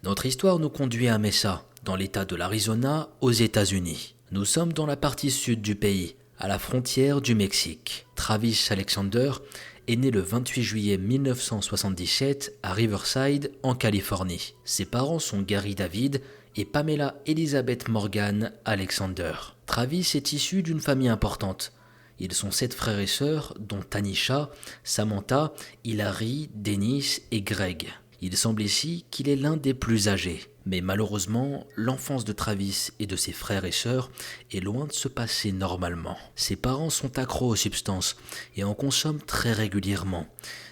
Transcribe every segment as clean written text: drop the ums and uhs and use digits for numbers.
Notre histoire nous conduit à Mesa, dans l'état de l'Arizona, aux États-Unis. Nous sommes dans la partie sud du pays, à la frontière du Mexique. Travis Alexander est né le 28 juillet 1977 à Riverside, en Californie. Ses parents sont Gary David et Pamela Elizabeth Morgan Alexander. Travis est issu d'une famille importante. Ils sont 7 frères et sœurs, dont Tanisha, Samantha, Hilary, Dennis et Greg. Il semble ici qu'il est l'un des plus âgés. Mais malheureusement, l'enfance de Travis et de ses frères et sœurs est loin de se passer normalement. Ses parents sont accros aux substances et en consomment très régulièrement,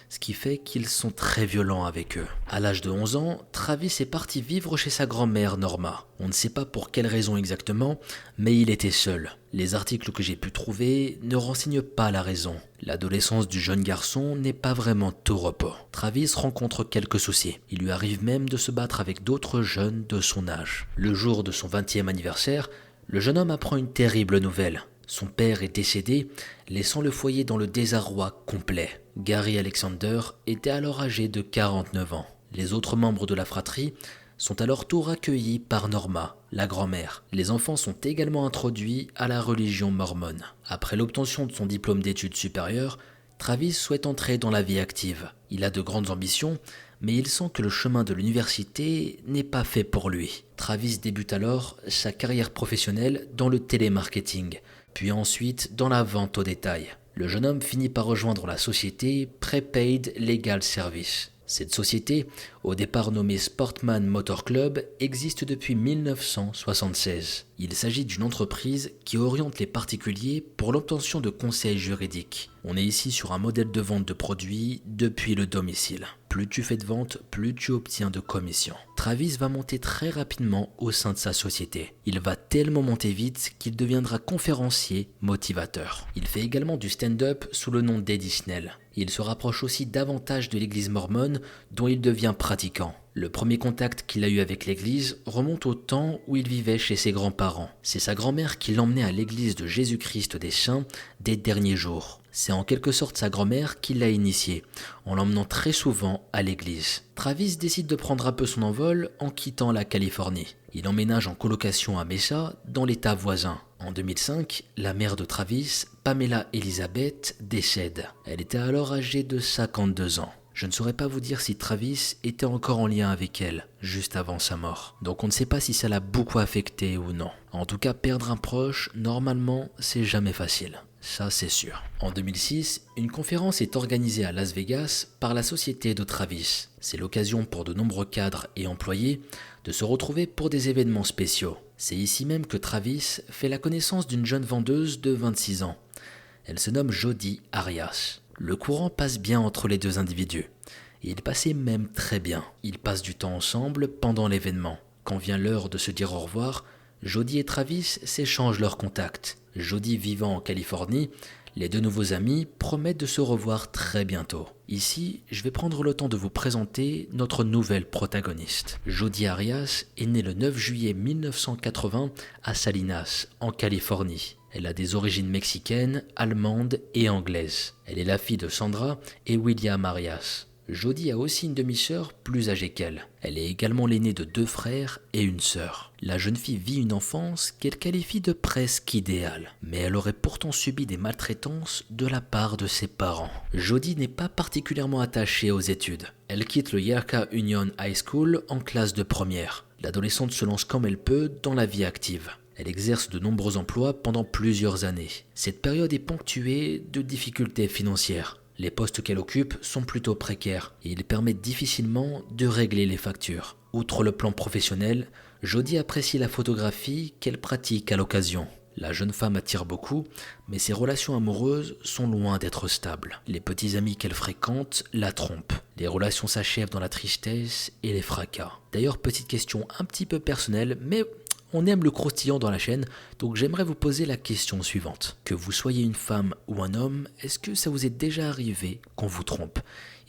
ce qui fait qu'ils sont très violents avec eux. À l'âge de 11 ans, Travis est parti vivre chez sa grand-mère Norma. On ne sait pas pour quelle raison exactement, mais il était seul. Les articles que j'ai pu trouver ne renseignent pas la raison. L'adolescence du jeune garçon n'est pas vraiment tout repos. Travis rencontre quelques soucis. Il lui arrive même de se battre avec d'autres jeunes de son âge. Le jour de son 20e anniversaire, le jeune homme apprend une terrible nouvelle. Son père est décédé, laissant le foyer dans le désarroi complet. Gary Alexander était alors âgé de 49 ans. Les autres membres de la fratrie sont à leur tour accueillis par Norma, la grand-mère. Les enfants sont également introduits à la religion mormone. Après l'obtention de son diplôme d'études supérieures, Travis souhaite entrer dans la vie active. Il a de grandes ambitions, mais il sent que le chemin de l'université n'est pas fait pour lui. Travis débute alors sa carrière professionnelle dans le télémarketing, puis ensuite dans la vente au détail. Le jeune homme finit par rejoindre la société Prepaid Legal Service. Cette société, au départ nommée Sportman Motor Club, existe depuis 1976. Il s'agit d'une entreprise qui oriente les particuliers pour l'obtention de conseils juridiques. On est ici sur un modèle de vente de produits depuis le domicile. Plus tu fais de ventes, plus tu obtiens de commissions. Travis va monter très rapidement au sein de sa société. Il va tellement monter vite qu'il deviendra conférencier motivateur. Il fait également du stand-up sous le nom d'Eddie Snell. Il se rapproche aussi davantage de l'église mormone dont il devient pratiquant. Le premier contact qu'il a eu avec l'église remonte au temps où il vivait chez ses grands-parents. C'est sa grand-mère qui l'emmenait à l'église de Jésus-Christ des Saints des derniers jours. C'est en quelque sorte sa grand-mère qui l'a initié, en l'emmenant très souvent à l'église. Travis décide de prendre un peu son envol en quittant la Californie. Il emménage en colocation à Mesa, dans l'état voisin. En 2005, la mère de Travis, Pamela Elizabeth, décède. Elle était alors âgée de 52 ans. Je ne saurais pas vous dire si Travis était encore en lien avec elle, juste avant sa mort. Donc on ne sait pas si ça l'a beaucoup affecté ou non. En tout cas, perdre un proche, normalement, c'est jamais facile. Ça, c'est sûr. En 2006, une conférence est organisée à Las Vegas par la société de Travis. C'est l'occasion pour de nombreux cadres et employés de se retrouver pour des événements spéciaux. C'est ici même que Travis fait la connaissance d'une jeune vendeuse de 26 ans. Elle se nomme Jody Arias. Le courant passe bien entre les deux individus. Et il passait même très bien. Ils passent du temps ensemble pendant l'événement. Quand vient l'heure de se dire au revoir, Jody et Travis s'échangent leurs contacts. Jody vivant en Californie, les deux nouveaux amis promettent de se revoir très bientôt. Ici, je vais prendre le temps de vous présenter notre nouvelle protagoniste. Jody Arias est née le 9 juillet 1980 à Salinas, en Californie. Elle a des origines mexicaines, allemandes et anglaises. Elle est la fille de Sandra et William Arias. Jody a aussi une demi-sœur plus âgée qu'elle. Elle est également l'aînée de 2 frères et une sœur. La jeune fille vit une enfance qu'elle qualifie de presque idéale, mais elle aurait pourtant subi des maltraitances de la part de ses parents. Jody n'est pas particulièrement attachée aux études. Elle quitte le Yerka Union High School en classe de première. L'adolescente se lance comme elle peut dans la vie active. Elle exerce de nombreux emplois pendant plusieurs années. Cette période est ponctuée de difficultés financières. Les postes qu'elle occupe sont plutôt précaires et ils permettent difficilement de régler les factures. Outre le plan professionnel, Jody apprécie la photographie qu'elle pratique à l'occasion. La jeune femme attire beaucoup, mais ses relations amoureuses sont loin d'être stables. Les petits amis qu'elle fréquente la trompent. Les relations s'achèvent dans la tristesse et les fracas. D'ailleurs, petite question un petit peu personnelle, mais on aime le croustillant dans la chaîne, donc j'aimerais vous poser la question suivante. Que vous soyez une femme ou un homme, est-ce que ça vous est déjà arrivé qu'on vous trompe ?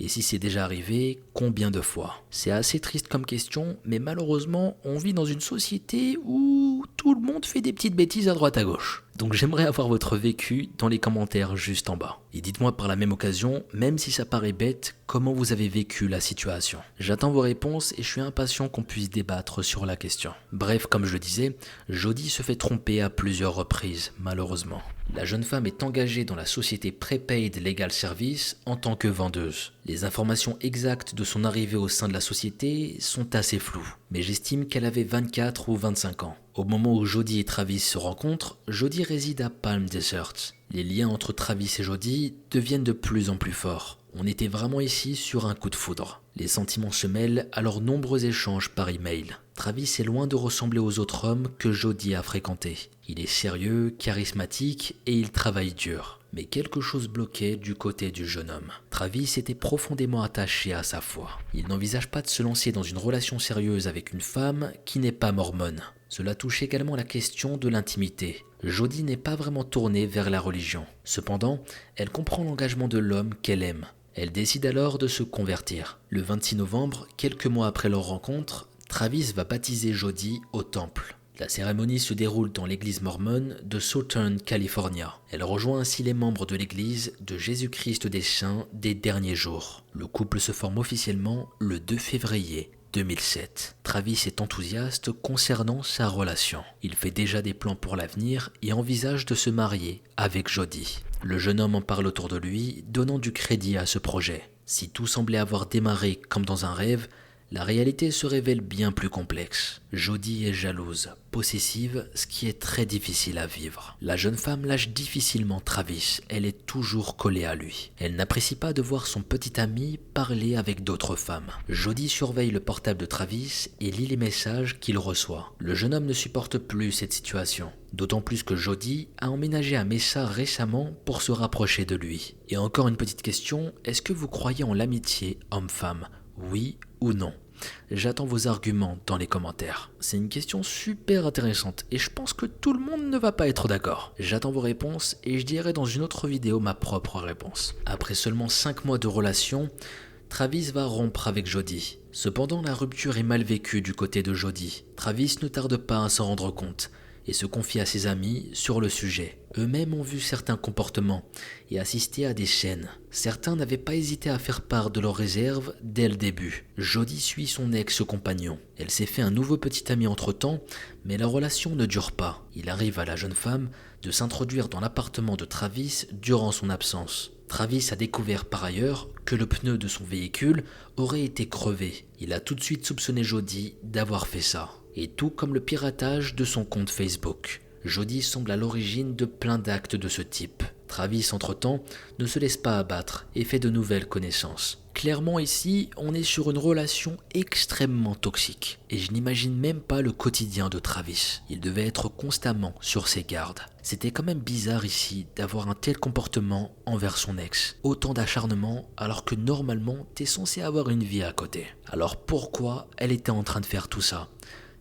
Et si c'est déjà arrivé, combien de fois? C'est assez triste comme question, mais malheureusement, on vit dans une société où tout le monde fait des petites bêtises à droite à gauche. Donc j'aimerais avoir votre vécu dans les commentaires juste en bas. Et dites-moi par la même occasion, même si ça paraît bête, comment vous avez vécu la situation. J'attends vos réponses et je suis impatient qu'on puisse débattre sur la question. Bref, comme je le disais, Jody se fait tromper à plusieurs reprises, malheureusement. La jeune femme est engagée dans la société Prepaid Legal Service en tant que vendeuse. Les informations exactes de son arrivée au sein de la société sont assez floues, mais j'estime qu'elle avait 24 ou 25 ans. Au moment où Jody et Travis se rencontrent, Jody réside à Palm Desert. Les liens entre Travis et Jody deviennent de plus en plus forts. On était vraiment ici sur un coup de foudre. Les sentiments se mêlent à leurs nombreux échanges par email. Travis est loin de ressembler aux autres hommes que Jody a fréquentés. Il est sérieux, charismatique et il travaille dur. Mais quelque chose bloquait du côté du jeune homme. Travis était profondément attaché à sa foi. Il n'envisage pas de se lancer dans une relation sérieuse avec une femme qui n'est pas mormone. Cela touche également la question de l'intimité. Jody n'est pas vraiment tournée vers la religion. Cependant, elle comprend l'engagement de l'homme qu'elle aime. Elle décide alors de se convertir. Le 26 novembre, quelques mois après leur rencontre, Travis va baptiser Jody au temple. La cérémonie se déroule dans l'église mormone de Southern California. Elle rejoint ainsi les membres de l'église de Jésus-Christ des Saints des derniers jours. Le couple se forme officiellement le 2 février 2007. Travis est enthousiaste concernant sa relation. Il fait déjà des plans pour l'avenir et envisage de se marier avec Jody. Le jeune homme en parle autour de lui, donnant du crédit à ce projet. Si tout semblait avoir démarré comme dans un rêve, la réalité se révèle bien plus complexe. Jody est jalouse, possessive, ce qui est très difficile à vivre. La jeune femme lâche difficilement Travis, elle est toujours collée à lui. Elle n'apprécie pas de voir son petit ami parler avec d'autres femmes. Jody surveille le portable de Travis et lit les messages qu'il reçoit. Le jeune homme ne supporte plus cette situation. D'autant plus que Jody a emménagé à Mesa récemment pour se rapprocher de lui. Et encore une petite question, est-ce que vous croyez en l'amitié homme-femme? Oui ou non? J'attends vos arguments dans les commentaires. C'est une question super intéressante et je pense que tout le monde ne va pas être d'accord. J'attends vos réponses et je dirai dans une autre vidéo ma propre réponse. Après seulement 5 mois de relation, Travis va rompre avec Jody. Cependant, la rupture est mal vécue du côté de Jody. Travis ne tarde pas à s'en rendre compte et se confie à ses amis sur le sujet. Eux-mêmes ont vu certains comportements et assisté à des scènes. Certains n'avaient pas hésité à faire part de leurs réserves dès le début. Jody suit son ex-compagnon. Elle s'est fait un nouveau petit ami entre-temps, mais la relation ne dure pas. Il arrive à la jeune femme de s'introduire dans l'appartement de Travis durant son absence. Travis a découvert par ailleurs que le pneu de son véhicule aurait été crevé. Il a tout de suite soupçonné Jody d'avoir fait ça. Et tout comme le piratage de son compte Facebook. Jody semble à l'origine de plein d'actes de ce type. Travis, entre-temps, ne se laisse pas abattre et fait de nouvelles connaissances. Clairement ici, on est sur une relation extrêmement toxique. Et je n'imagine même pas le quotidien de Travis. Il devait être constamment sur ses gardes. C'était quand même bizarre ici d'avoir un tel comportement envers son ex. Autant d'acharnement alors que normalement t'es censé avoir une vie à côté. Alors pourquoi elle était en train de faire tout ça ?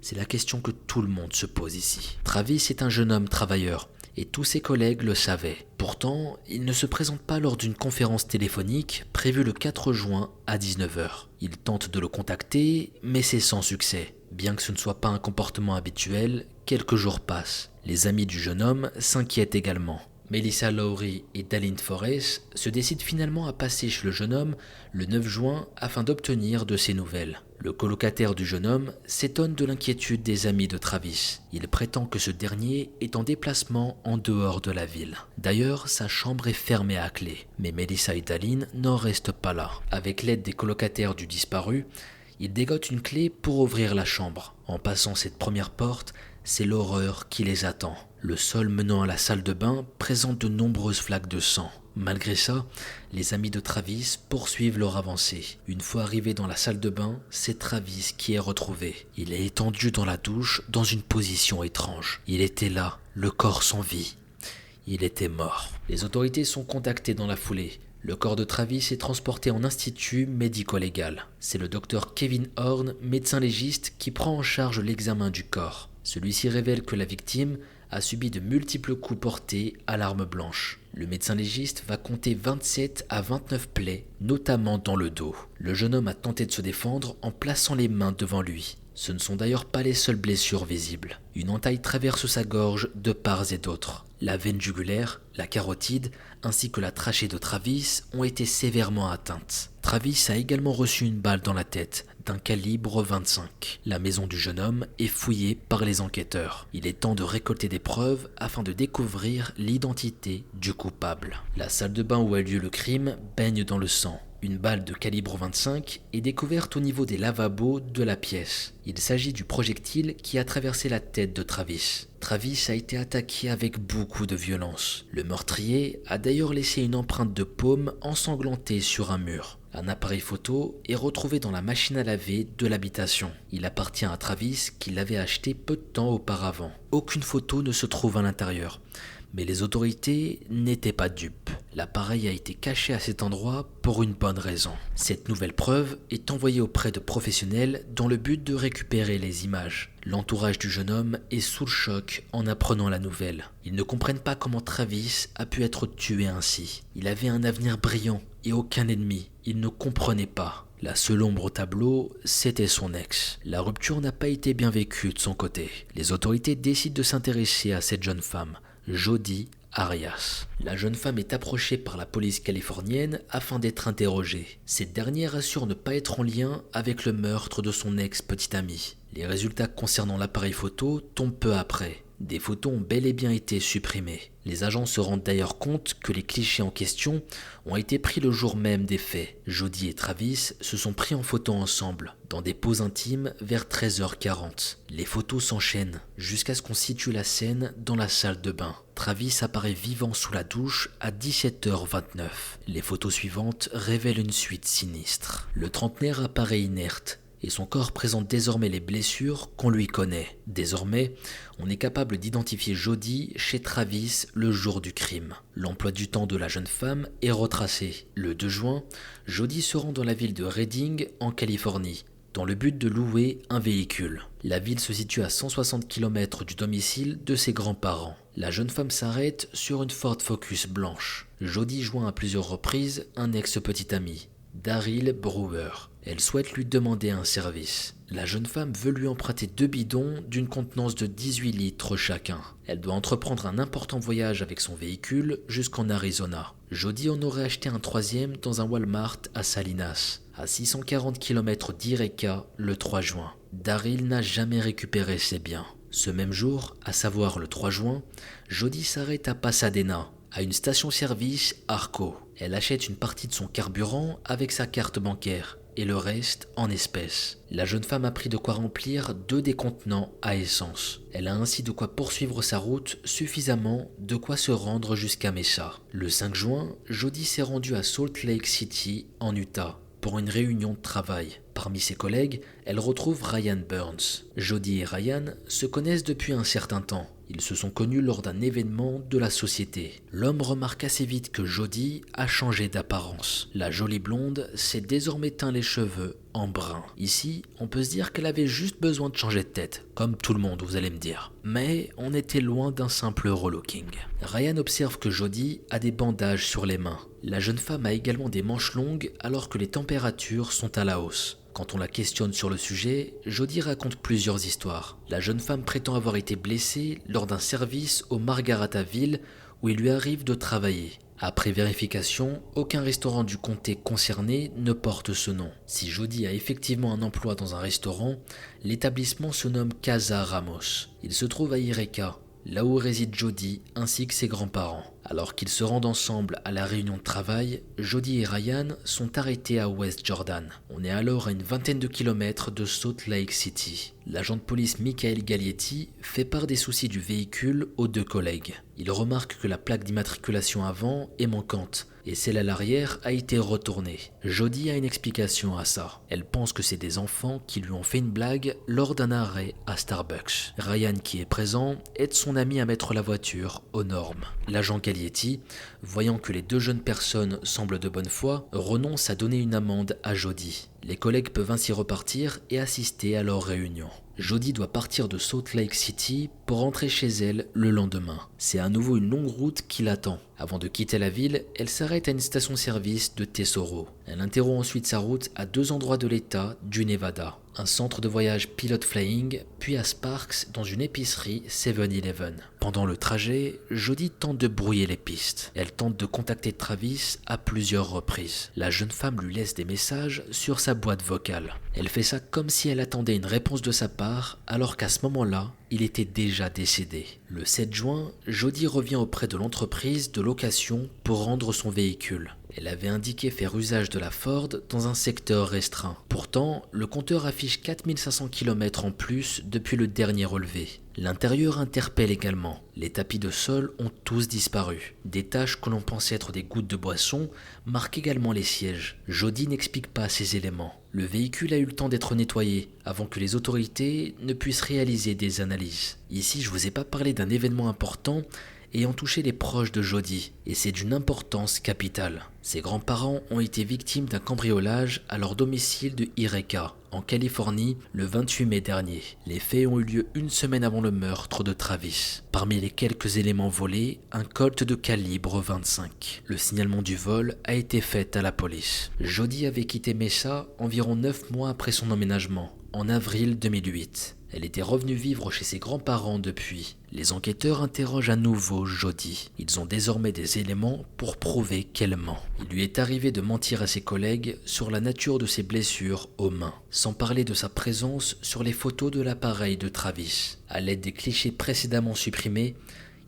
C'est la question que tout le monde se pose ici. Travis est un jeune homme travailleur et tous ses collègues le savaient. Pourtant, il ne se présente pas lors d'une conférence téléphonique prévue le 4 juin à 19 h. Il tente de le contacter, mais c'est sans succès. Bien que ce ne soit pas un comportement habituel, quelques jours passent. Les amis du jeune homme s'inquiètent également. Melissa Lowry et Dallin Forrest se décident finalement à passer chez le jeune homme le 9 juin afin d'obtenir de ses nouvelles. Le colocataire du jeune homme s'étonne de l'inquiétude des amis de Travis. Il prétend que ce dernier est en déplacement en dehors de la ville. D'ailleurs, sa chambre est fermée à clé. Mais Melissa et Dallin n'en restent pas là. Avec l'aide des colocataires du disparu, ils dégotent une clé pour ouvrir la chambre. En passant cette première porte, c'est l'horreur qui les attend. Le sol menant à la salle de bain présente de nombreuses flaques de sang. Malgré ça, les amis de Travis poursuivent leur avancée. Une fois arrivés dans la salle de bain, c'est Travis qui est retrouvé. Il est étendu dans la douche dans une position étrange. Il était là, le corps sans vie. Il était mort. Les autorités sont contactées dans la foulée. Le corps de Travis est transporté en institut médico-légal. C'est le docteur Kevin Horn, médecin légiste, qui prend en charge l'examen du corps. Celui-ci révèle que la victime a subi de multiples coups portés à l'arme blanche. Le médecin légiste va compter 27 à 29 plaies, notamment dans le dos. Le jeune homme a tenté de se défendre en plaçant les mains devant lui. Ce ne sont d'ailleurs pas les seules blessures visibles. Une entaille traverse sa gorge de part et d'autre. La veine jugulaire, la carotide, ainsi que la trachée de Travis ont été sévèrement atteintes. Travis a également reçu une balle dans la tête, d'un calibre 25. La maison du jeune homme est fouillée par les enquêteurs. Il est temps de récolter des preuves afin de découvrir l'identité du coupable. La salle de bain où a lieu le crime baigne dans le sang. Une balle de calibre 25 est découverte au niveau des lavabos de la pièce. Il s'agit du projectile qui a traversé la tête de Travis. Travis a été attaqué avec beaucoup de violence. Le meurtrier a d'ailleurs laissé une empreinte de paume ensanglantée sur un mur. Un appareil photo est retrouvé dans la machine à laver de l'habitation. Il appartient à Travis qui l'avait acheté peu de temps auparavant. Aucune photo ne se trouve à l'intérieur. Mais les autorités n'étaient pas dupes. L'appareil a été caché à cet endroit pour une bonne raison. Cette nouvelle preuve est envoyée auprès de professionnels dans le but de récupérer les images. L'entourage du jeune homme est sous le choc en apprenant la nouvelle. Ils ne comprennent pas comment Travis a pu être tué ainsi. Il avait un avenir brillant et aucun ennemi. Ils ne comprenaient pas. La seule ombre au tableau, c'était son ex. La rupture n'a pas été bien vécue de son côté. Les autorités décident de s'intéresser à cette jeune femme, Jodi Arias. La jeune femme est approchée par la police californienne afin d'être interrogée. Cette dernière assure ne pas être en lien avec le meurtre de son ex-petite amie. Les résultats concernant l'appareil photo tombent peu après. Des photos ont bel et bien été supprimées. Les agents se rendent d'ailleurs compte que les clichés en question ont été pris le jour même des faits. Jodi et Travis se sont pris en photo ensemble, dans des poses intimes vers 13h40. Les photos s'enchaînent, jusqu'à ce qu'on situe la scène dans la salle de bain. Travis apparaît vivant sous la douche à 17h29. Les photos suivantes révèlent une suite sinistre. Le trentenaire apparaît inerte, et son corps présente désormais les blessures qu'on lui connaît. Désormais, on est capable d'identifier Jodi chez Travis le jour du crime. L'emploi du temps de la jeune femme est retracé. Le 2 juin, Jodi se rend dans la ville de Redding, en Californie, dans le but de louer un véhicule. La ville se situe à 160 km du domicile de ses grands-parents. La jeune femme s'arrête sur une Ford Focus blanche. Jodi joint à plusieurs reprises un ex-petit ami, Daryl Brewer. Elle souhaite lui demander un service. La jeune femme veut lui emprunter 2 bidons d'une contenance de 18 litres chacun. Elle doit entreprendre un important voyage avec son véhicule jusqu'en Arizona. Jodi en aurait acheté un 3e dans un Walmart à Salinas, à 640 km d'Yreka le 3 juin. Daryl n'a jamais récupéré ses biens. Ce même jour, à savoir le 3 juin, Jodi s'arrête à Pasadena, à une station-service Arco. Elle achète une partie de son carburant avec sa carte bancaire et le reste en espèces. La jeune femme a pris de quoi remplir 2 des contenants à essence. Elle a ainsi de quoi poursuivre sa route, suffisamment de quoi se rendre jusqu'à Mesa. Le 5 juin, Jodi s'est rendue à Salt Lake City, en Utah, pour une réunion de travail. Parmi ses collègues, elle retrouve Ryan Burns. Jodi et Ryan se connaissent depuis un certain temps. Ils se sont connus lors d'un événement de la société. L'homme remarque assez vite que Jodi a changé d'apparence. La jolie blonde s'est désormais teint les cheveux en brun. Ici, on peut se dire qu'elle avait juste besoin de changer de tête, comme tout le monde, vous allez me dire. Mais on était loin d'un simple relooking. Ryan observe que Jodi a des bandages sur les mains. La jeune femme a également des manches longues alors que les températures sont à la hausse. Quand on la questionne sur le sujet, Jodi raconte plusieurs histoires. La jeune femme prétend avoir été blessée lors d'un service au Margaritaville où il lui arrive de travailler. Après vérification, aucun restaurant du comté concerné ne porte ce nom. Si Jodi a effectivement un emploi dans un restaurant, l'établissement se nomme Casa Ramos. Il se trouve à Yreka, là où réside Jodi ainsi que ses grands-parents. Alors qu'ils se rendent ensemble à la réunion de travail, Jodi et Ryan sont arrêtés à West Jordan. On est alors à une vingtaine de kilomètres de Salt Lake City. L'agent de police Michael Gaglietti fait part des soucis du véhicule aux 2 collègues. Il remarque que la plaque d'immatriculation avant est manquante et celle à l'arrière a été retournée. Jodi a une explication à ça. Elle pense que c'est des enfants qui lui ont fait une blague lors d'un arrêt à Starbucks. Ryan, qui est présent, aide son ami à mettre la voiture aux normes. L'agent Gaglietti, voyant que les 2 jeunes personnes semblent de bonne foi, renonce à donner une amende à Jodi. Les collègues peuvent ainsi repartir et assister à leur réunion. Jody doit partir de Salt Lake City pour rentrer chez elle le lendemain. C'est à nouveau une longue route qui l'attend. Avant de quitter la ville, elle s'arrête à une station-service de Tesoro. Elle interrompt ensuite sa route à 2 endroits de l'État du Nevada. Un centre de voyage Pilot Flying, puis à Sparks dans une épicerie 7-Eleven. Pendant le trajet, Jody tente de brouiller les pistes. Elle tente de contacter Travis à plusieurs reprises. La jeune femme lui laisse des messages sur sa boîte vocale. Elle fait ça comme si elle attendait une réponse de sa part, alors qu'à ce moment-là, il était déjà décédé. Le 7 juin, Jody revient auprès de l'entreprise de location pour rendre son véhicule. Elle avait indiqué faire usage de la Ford dans un secteur restreint. Pourtant, le compteur affiche 4500 km en plus depuis le dernier relevé. L'intérieur interpelle également. Les tapis de sol ont tous disparu. Des taches que l'on pensait être des gouttes de boisson marquent également les sièges. Jody n'explique pas ces éléments. Le véhicule a eu le temps d'être nettoyé avant que les autorités ne puissent réaliser des analyses. Ici, je vous ai pas parlé d'un événement important ayant touché les proches de Jody, et c'est d'une importance capitale. Ses grands-parents ont été victimes d'un cambriolage à leur domicile de Eureka, en Californie, le 28 mai dernier. Les faits ont eu lieu une semaine avant le meurtre de Travis. Parmi les quelques éléments volés, un Colt de calibre 25. Le signalement du vol a été fait à la police. Jody avait quitté Mesa environ 9 mois après son emménagement, en avril 2008. Elle était revenue vivre chez ses grands-parents depuis. Les enquêteurs interrogent à nouveau Jody. Ils ont désormais des éléments pour prouver qu'elle ment. Il lui est arrivé de mentir à ses collègues sur la nature de ses blessures aux mains, sans parler de sa présence sur les photos de l'appareil de Travis. À l'aide des clichés précédemment supprimés,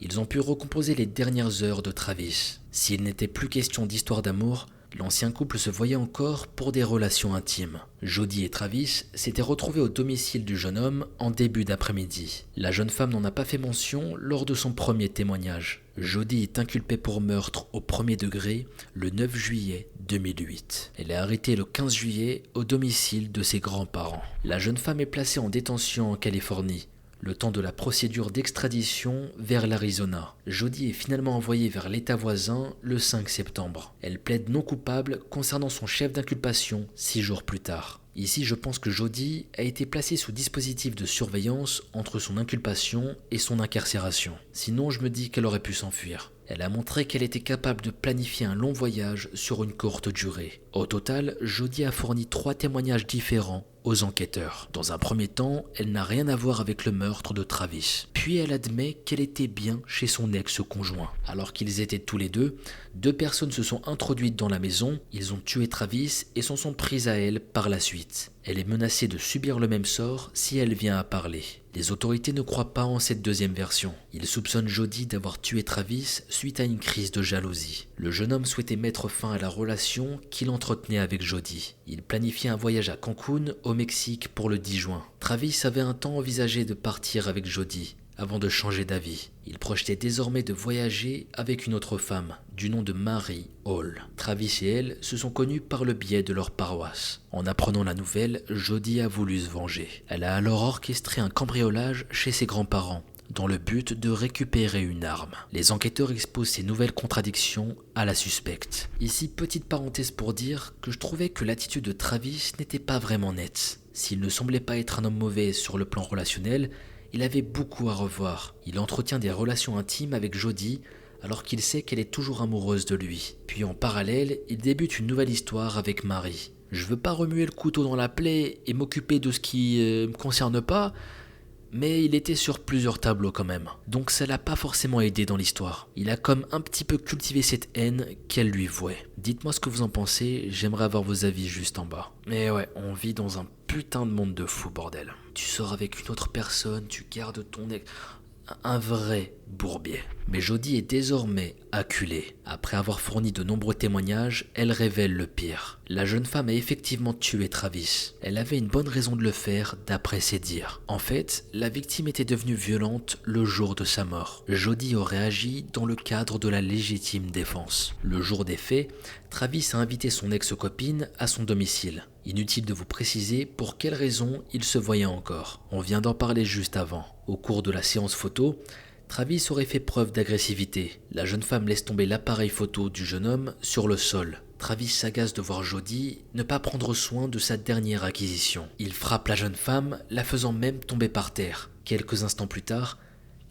ils ont pu recomposer les dernières heures de Travis. S'il n'était plus question d'histoire d'amour, l'ancien couple se voyait encore pour des relations intimes. Jody et Travis s'étaient retrouvés au domicile du jeune homme en début d'après-midi. La jeune femme n'en a pas fait mention lors de son premier témoignage. Jody est inculpée pour meurtre au premier degré le 9 juillet 2008. Elle est arrêtée le 15 juillet au domicile de ses grands-parents. La jeune femme est placée en détention en Californie, le temps de la procédure d'extradition vers l'Arizona. Jody est finalement envoyée vers l'État voisin le 5 septembre. Elle plaide non coupable concernant son chef d'inculpation 6 jours plus tard. Ici, je pense que Jody a été placée sous dispositif de surveillance entre son inculpation et son incarcération. Sinon, je me dis qu'elle aurait pu s'enfuir. Elle a montré qu'elle était capable de planifier un long voyage sur une courte durée. Au total, Jody a fourni 3 témoignages différents aux enquêteurs. Dans un premier temps, elle n'a rien à voir avec le meurtre de Travis. Puis elle admet qu'elle était bien chez son ex-conjoint. Alors qu'ils étaient tous les deux, 2 personnes se sont introduites dans la maison, ils ont tué Travis et s'en sont pris à elle par la suite. Elle est menacée de subir le même sort si elle vient à parler. Les autorités ne croient pas en cette deuxième version. Ils soupçonnent Jody d'avoir tué Travis suite à une crise de jalousie. Le jeune homme souhaitait mettre fin à la relation qu'il entretenait avec Jody. Il planifiait un voyage à Cancun, au Mexique, pour le 10 juin. Travis avait un temps envisagé de partir avec Jody, avant de changer d'avis. Il projetait désormais de voyager avec une autre femme, du nom de Mary Hall. Travis et elle se sont connus par le biais de leur paroisse. En apprenant la nouvelle, Jody a voulu se venger. Elle a alors orchestré un cambriolage chez ses grands-parents, dans le but de récupérer une arme. Les enquêteurs exposent ces nouvelles contradictions à la suspecte. Ici, petite parenthèse pour dire que je trouvais que l'attitude de Travis n'était pas vraiment nette. S'il ne semblait pas être un homme mauvais sur le plan relationnel, il avait beaucoup à revoir. Il entretient des relations intimes avec Jody alors qu'il sait qu'elle est toujours amoureuse de lui. Puis en parallèle, il débute une nouvelle histoire avec Mary. Je veux pas remuer le couteau dans la plaie et m'occuper de ce qui me concerne pas, mais il était sur plusieurs tableaux quand même. Donc ça l'a pas forcément aidé dans l'histoire. Il a comme un petit peu cultivé cette haine qu'elle lui vouait. Dites-moi ce que vous en pensez, j'aimerais avoir vos avis juste en bas. Mais ouais, on vit dans un putain de monde de fou, bordel. Tu sors avec une autre personne, tu gardes ton ex... Un vrai bourbier. Mais Jody est désormais acculée. Après avoir fourni de nombreux témoignages, elle révèle le pire. La jeune femme a effectivement tué Travis. Elle avait une bonne raison de le faire d'après ses dires. En fait, la victime était devenue violente le jour de sa mort. Jody aurait agi dans le cadre de la légitime défense. Le jour des faits, Travis a invité son ex-copine à son domicile. Inutile de vous préciser pour quelle raison il se voyait encore. On vient d'en parler juste avant. Au cours de la séance photo, Travis aurait fait preuve d'agressivité. La jeune femme laisse tomber l'appareil photo du jeune homme sur le sol. Travis s'agace de voir Jody ne pas prendre soin de sa dernière acquisition. Il frappe la jeune femme, la faisant même tomber par terre. Quelques instants plus tard,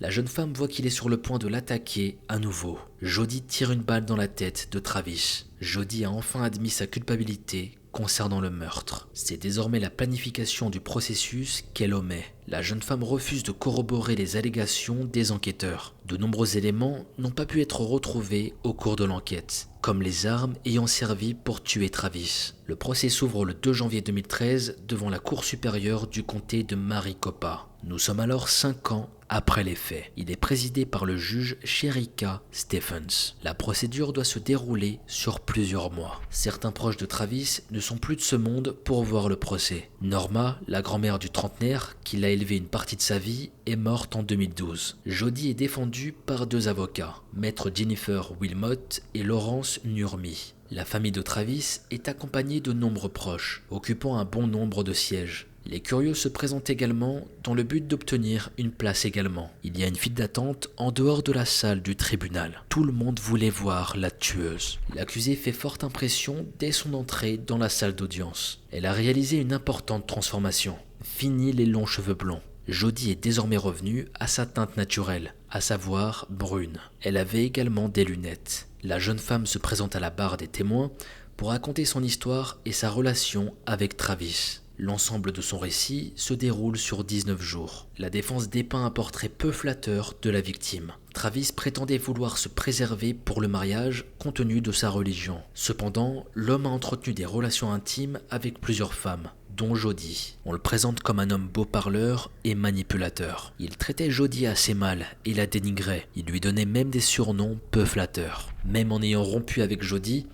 la jeune femme voit qu'il est sur le point de l'attaquer à nouveau. Jody tire une balle dans la tête de Travis. Jody a enfin admis sa culpabilité concernant le meurtre. C'est désormais la planification du processus qu'elle omet. La jeune femme refuse de corroborer les allégations des enquêteurs. De nombreux éléments n'ont pas pu être retrouvés au cours de l'enquête, comme les armes ayant servi pour tuer Travis. Le procès s'ouvre le 2 janvier 2013 devant la Cour supérieure du comté de Maricopa. Nous sommes alors 5 ans après les faits. Il est présidé par le juge Sherika Stephens. La procédure doit se dérouler sur plusieurs mois. Certains proches de Travis ne sont plus de ce monde pour voir le procès. Norma, la grand-mère du trentenaire, qui l'a élevé une partie de sa vie, est morte en 2012. Jody est défendue par 2 avocats, maître Jennifer Wilmot et Lawrence Nurmi. La famille de Travis est accompagnée de nombreux proches, occupant un bon nombre de sièges. Les curieux se présentent également dans le but d'obtenir une place également. Il y a une file d'attente en dehors de la salle du tribunal. Tout le monde voulait voir la tueuse. L'accusée fait forte impression dès son entrée dans la salle d'audience. Elle a réalisé une importante transformation. Fini les longs cheveux blonds. Jody est désormais revenue à sa teinte naturelle, à savoir brune. Elle avait également des lunettes. La jeune femme se présente à la barre des témoins pour raconter son histoire et sa relation avec Travis. L'ensemble de son récit se déroule sur 19 jours. La défense dépeint un portrait peu flatteur de la victime. Travis prétendait vouloir se préserver pour le mariage compte tenu de sa religion. Cependant, l'homme a entretenu des relations intimes avec plusieurs femmes, dont Jody. On le présente comme un homme beau parleur et manipulateur. Il traitait Jody assez mal et la dénigrait. Il lui donnait même des surnoms peu flatteurs. Même en ayant rompu avec Jody,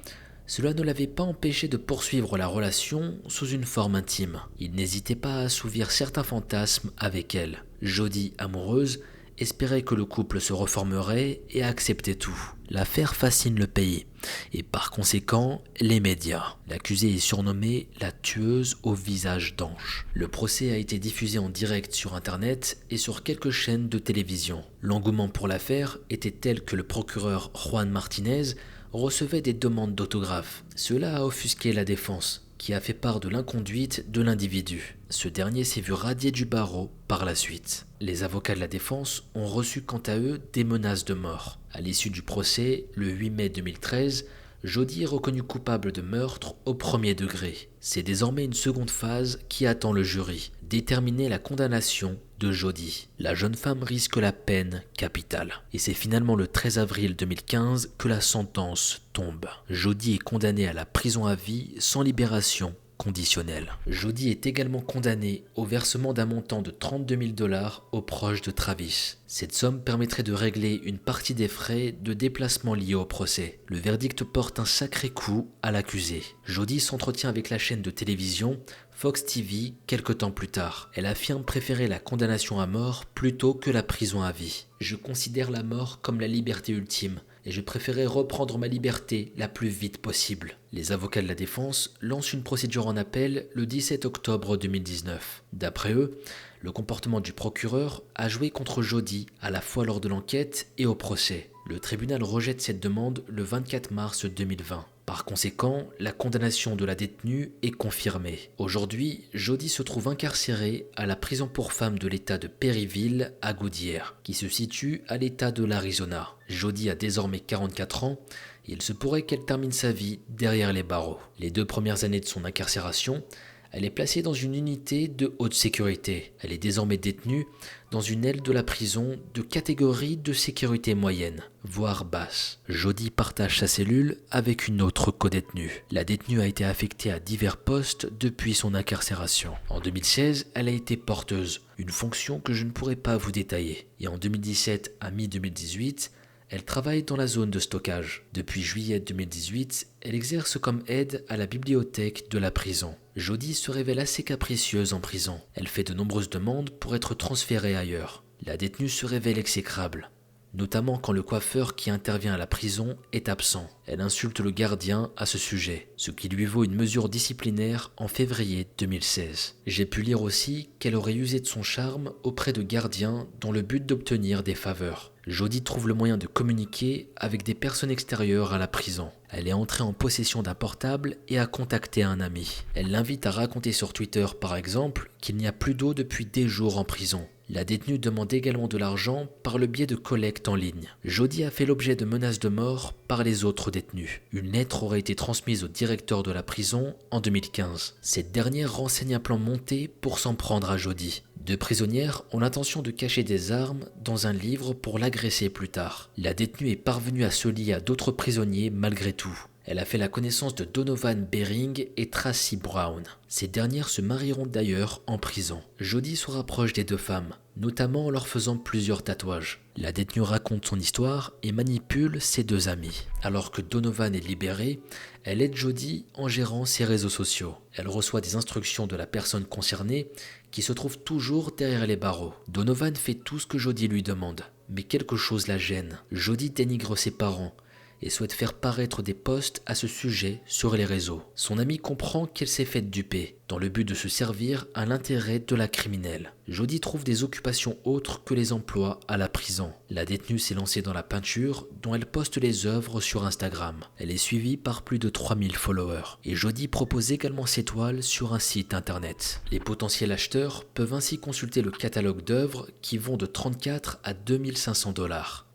cela ne l'avait pas empêché de poursuivre la relation sous une forme intime. Il n'hésitait pas à assouvir certains fantasmes avec elle. Jody, amoureuse, espérait que le couple se reformerait et acceptait tout. L'affaire fascine le pays et par conséquent les médias. L'accusée est surnommée la tueuse au visage d'ange. Le procès a été diffusé en direct sur internet et sur quelques chaînes de télévision. L'engouement pour l'affaire était tel que le procureur Juan Martinez recevait des demandes d'autographes. Cela a offusqué la défense, qui a fait part de l'inconduite de l'individu. Ce dernier s'est vu radié du barreau par la suite. Les avocats de la défense ont reçu quant à eux des menaces de mort. À l'issue du procès, le 8 mai 2013, Jody est reconnu coupable de meurtre au premier degré. C'est désormais une seconde phase qui attend le jury, déterminer la condamnation de Jody. La jeune femme risque la peine capitale. Et c'est finalement le 13 avril 2015 que la sentence tombe. Jody est condamnée à la prison à vie sans libération conditionnelle. Jody est également condamnée au versement d'un montant de 32 000 $ aux proches de Travis. Cette somme permettrait de régler une partie des frais de déplacement liés au procès. Le verdict porte un sacré coup à l'accusé. Jody s'entretient avec la chaîne de télévision Fox TV quelque temps plus tard. Elle affirme préférer la condamnation à mort plutôt que la prison à vie. Je considère la mort comme la liberté ultime et je préférais reprendre ma liberté la plus vite possible. Les avocats de la défense lancent une procédure en appel le 17 octobre 2019. D'après eux, le comportement du procureur a joué contre Jody à la fois lors de l'enquête et au procès. Le tribunal rejette cette demande le 24 mars 2020. Par conséquent, la condamnation de la détenue est confirmée. Aujourd'hui, Jody se trouve incarcérée à la prison pour femmes de l'État de Perryville à Goodyear, qui se situe à l'État de l'Arizona. Jody a désormais 44 ans et il se pourrait qu'elle termine sa vie derrière les barreaux. Les 2 premières années de son incarcération, elle est placée dans une unité de haute sécurité. Elle est désormais détenue dans une aile de la prison de catégorie de sécurité moyenne, voire basse. Jody partage sa cellule avec une autre codétenue. La détenue a été affectée à divers postes depuis son incarcération. En 2016, elle a été porteuse, une fonction que je ne pourrais pas vous détailler. Et en 2017 à mi-2018, elle travaille dans la zone de stockage. Depuis juillet 2018, elle exerce comme aide à la bibliothèque de la prison. Jody se révèle assez capricieuse en prison. Elle fait de nombreuses demandes pour être transférée ailleurs. La détenue se révèle exécrable. notamment quand le coiffeur qui intervient à la prison est absent. Elle insulte le gardien à ce sujet, ce qui lui vaut une mesure disciplinaire en février 2016. J'ai pu lire aussi qu'elle aurait usé de son charme auprès de gardiens dans le but d'obtenir des faveurs. Jody trouve le moyen de communiquer avec des personnes extérieures à la prison. Elle est entrée en possession d'un portable et a contacté un ami. Elle l'invite à raconter sur Twitter par exemple qu'il n'y a plus d'eau depuis des jours en prison. La détenue demande également de l'argent par le biais de collectes en ligne. Jody a fait l'objet de menaces de mort par les autres détenus. Une lettre aurait été transmise au directeur de la prison en 2015. Cette dernière renseigne un plan monté pour s'en prendre à Jody. Deux prisonnières ont l'intention de cacher des armes dans un livre pour l'agresser plus tard. La détenue est parvenue à se lier à d'autres prisonniers malgré tout. Elle a fait la connaissance de Donovan Bering et Tracy Brown. Ces dernières se marieront d'ailleurs en prison. Jody se rapproche des deux femmes, notamment en leur faisant plusieurs tatouages. La détenue raconte son histoire et manipule ses deux amis. Alors que Donovan est libéré, elle aide Jody en gérant ses réseaux sociaux. Elle reçoit des instructions de la personne concernée qui se trouve toujours derrière les barreaux. Donovan fait tout ce que Jody lui demande, mais quelque chose la gêne. Jody dénigre ses parents et souhaite faire paraître des posts à ce sujet sur les réseaux. Son ami comprend qu'elle s'est faite duper, dans le but de se servir à l'intérêt de la criminelle. Jody trouve des occupations autres que les emplois à la prison. La détenue s'est lancée dans la peinture, dont elle poste les œuvres sur Instagram. Elle est suivie par plus de 3000 followers. Et Jody propose également ses toiles sur un site internet. Les potentiels acheteurs peuvent ainsi consulter le catalogue d'œuvres qui vont de 34 à 2500 $.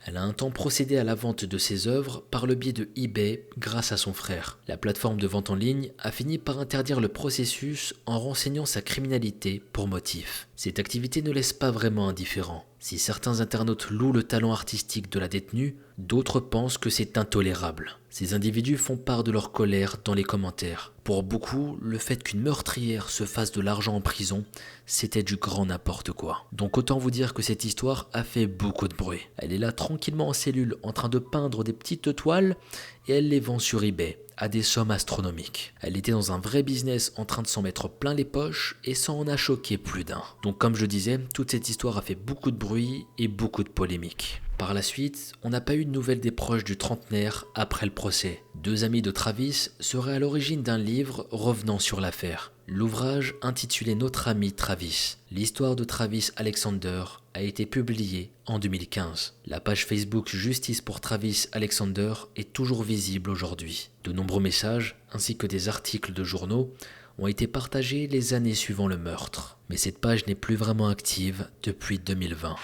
Elle a un temps procédé à la vente de ses œuvres par le biais de eBay grâce à son frère. La plateforme de vente en ligne a fini par interdire le processus en renseignant sa criminalité pour motif. Cette activité ne laisse pas vraiment indifférent. Si certains internautes louent le talent artistique de la détenue, d'autres pensent que c'est intolérable. Ces individus font part de leur colère dans les commentaires. Pour beaucoup, le fait qu'une meurtrière se fasse de l'argent en prison, c'était du grand n'importe quoi. Donc autant vous dire que cette histoire a fait beaucoup de bruit. Elle est là tranquillement en cellule en train de peindre des petites toiles et elle les vend sur eBay à des sommes astronomiques. Elle était dans un vrai business en train de s'en mettre plein les poches et ça en a choqué plus d'un. Donc comme je disais, toute cette histoire a fait beaucoup de bruit et beaucoup de polémiques. Par la suite, on n'a pas eu de nouvelles des proches du trentenaire après le procès. Deux amis de Travis seraient à l'origine d'un livre revenant sur l'affaire. L'ouvrage intitulé Notre ami Travis, l'histoire de Travis Alexander, a été publié en 2015. La page Facebook Justice pour Travis Alexander est toujours visible aujourd'hui. De nombreux messages, ainsi que des articles de journaux, ont été partagés les années suivant le meurtre. Mais cette page n'est plus vraiment active depuis 2020.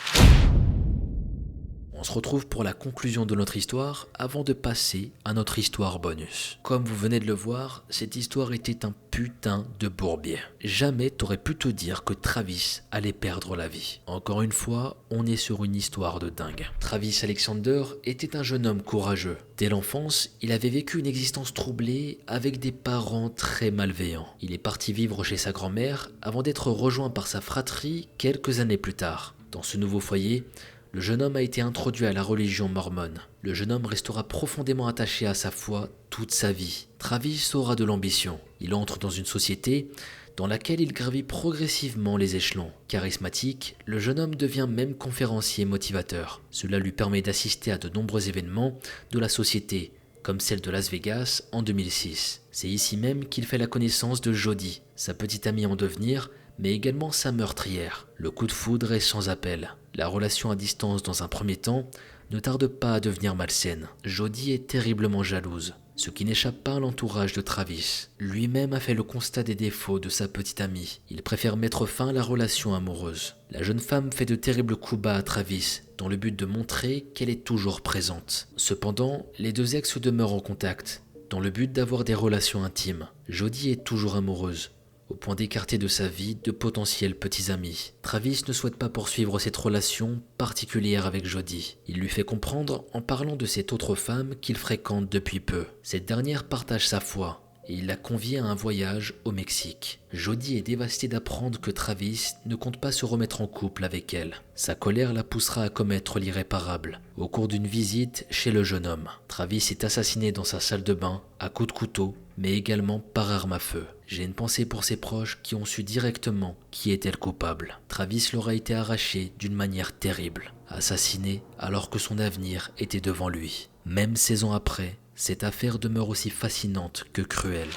On se retrouve pour la conclusion de notre histoire avant de passer à notre histoire bonus. Comme vous venez de le voir, cette histoire était un putain de bourbier. Jamais t'aurais pu te dire que Travis allait perdre la vie. Encore une fois, on est sur une histoire de dingue. Travis Alexander était un jeune homme courageux. Dès l'enfance, il avait vécu une existence troublée avec des parents très malveillants. Il est parti vivre chez sa grand-mère avant d'être rejoint par sa fratrie quelques années plus tard. Dans ce nouveau foyer, le jeune homme a été introduit à la religion mormone. Le jeune homme restera profondément attaché à sa foi toute sa vie. Travis aura de l'ambition. Il entre dans une société dans laquelle il gravit progressivement les échelons. Charismatique, le jeune homme devient même conférencier motivateur. Cela lui permet d'assister à de nombreux événements de la société, comme celle de Las Vegas en 2006. C'est ici même qu'il fait la connaissance de Jody, sa petite amie en devenir, mais également sa meurtrière. Le coup de foudre est sans appel. La relation à distance dans un premier temps ne tarde pas à devenir malsaine. Jody est terriblement jalouse, ce qui n'échappe pas à l'entourage de Travis. Lui-même a fait le constat des défauts de sa petite amie. Il préfère mettre fin à la relation amoureuse. La jeune femme fait de terribles coups bas à Travis, dans le but de montrer qu'elle est toujours présente. Cependant, les deux ex demeurent en contact, dans le but d'avoir des relations intimes. Jody est toujours amoureuse, au point d'écarter de sa vie de potentiels petits amis. Travis ne souhaite pas poursuivre cette relation particulière avec Jody. Il lui fait comprendre en parlant de cette autre femme qu'il fréquente depuis peu. Cette dernière partage sa foi et il la convie à un voyage au Mexique. Jody est dévastée d'apprendre que Travis ne compte pas se remettre en couple avec elle. Sa colère la poussera à commettre l'irréparable. Au cours d'une visite chez le jeune homme, Travis est assassiné dans sa salle de bain à coups de couteau, mais également par arme à feu. J'ai une pensée pour ses proches qui ont su directement qui était le coupable. Travis leur a été arraché d'une manière terrible, assassiné alors que son avenir était devant lui. Même 16 ans après, cette affaire demeure aussi fascinante que cruelle.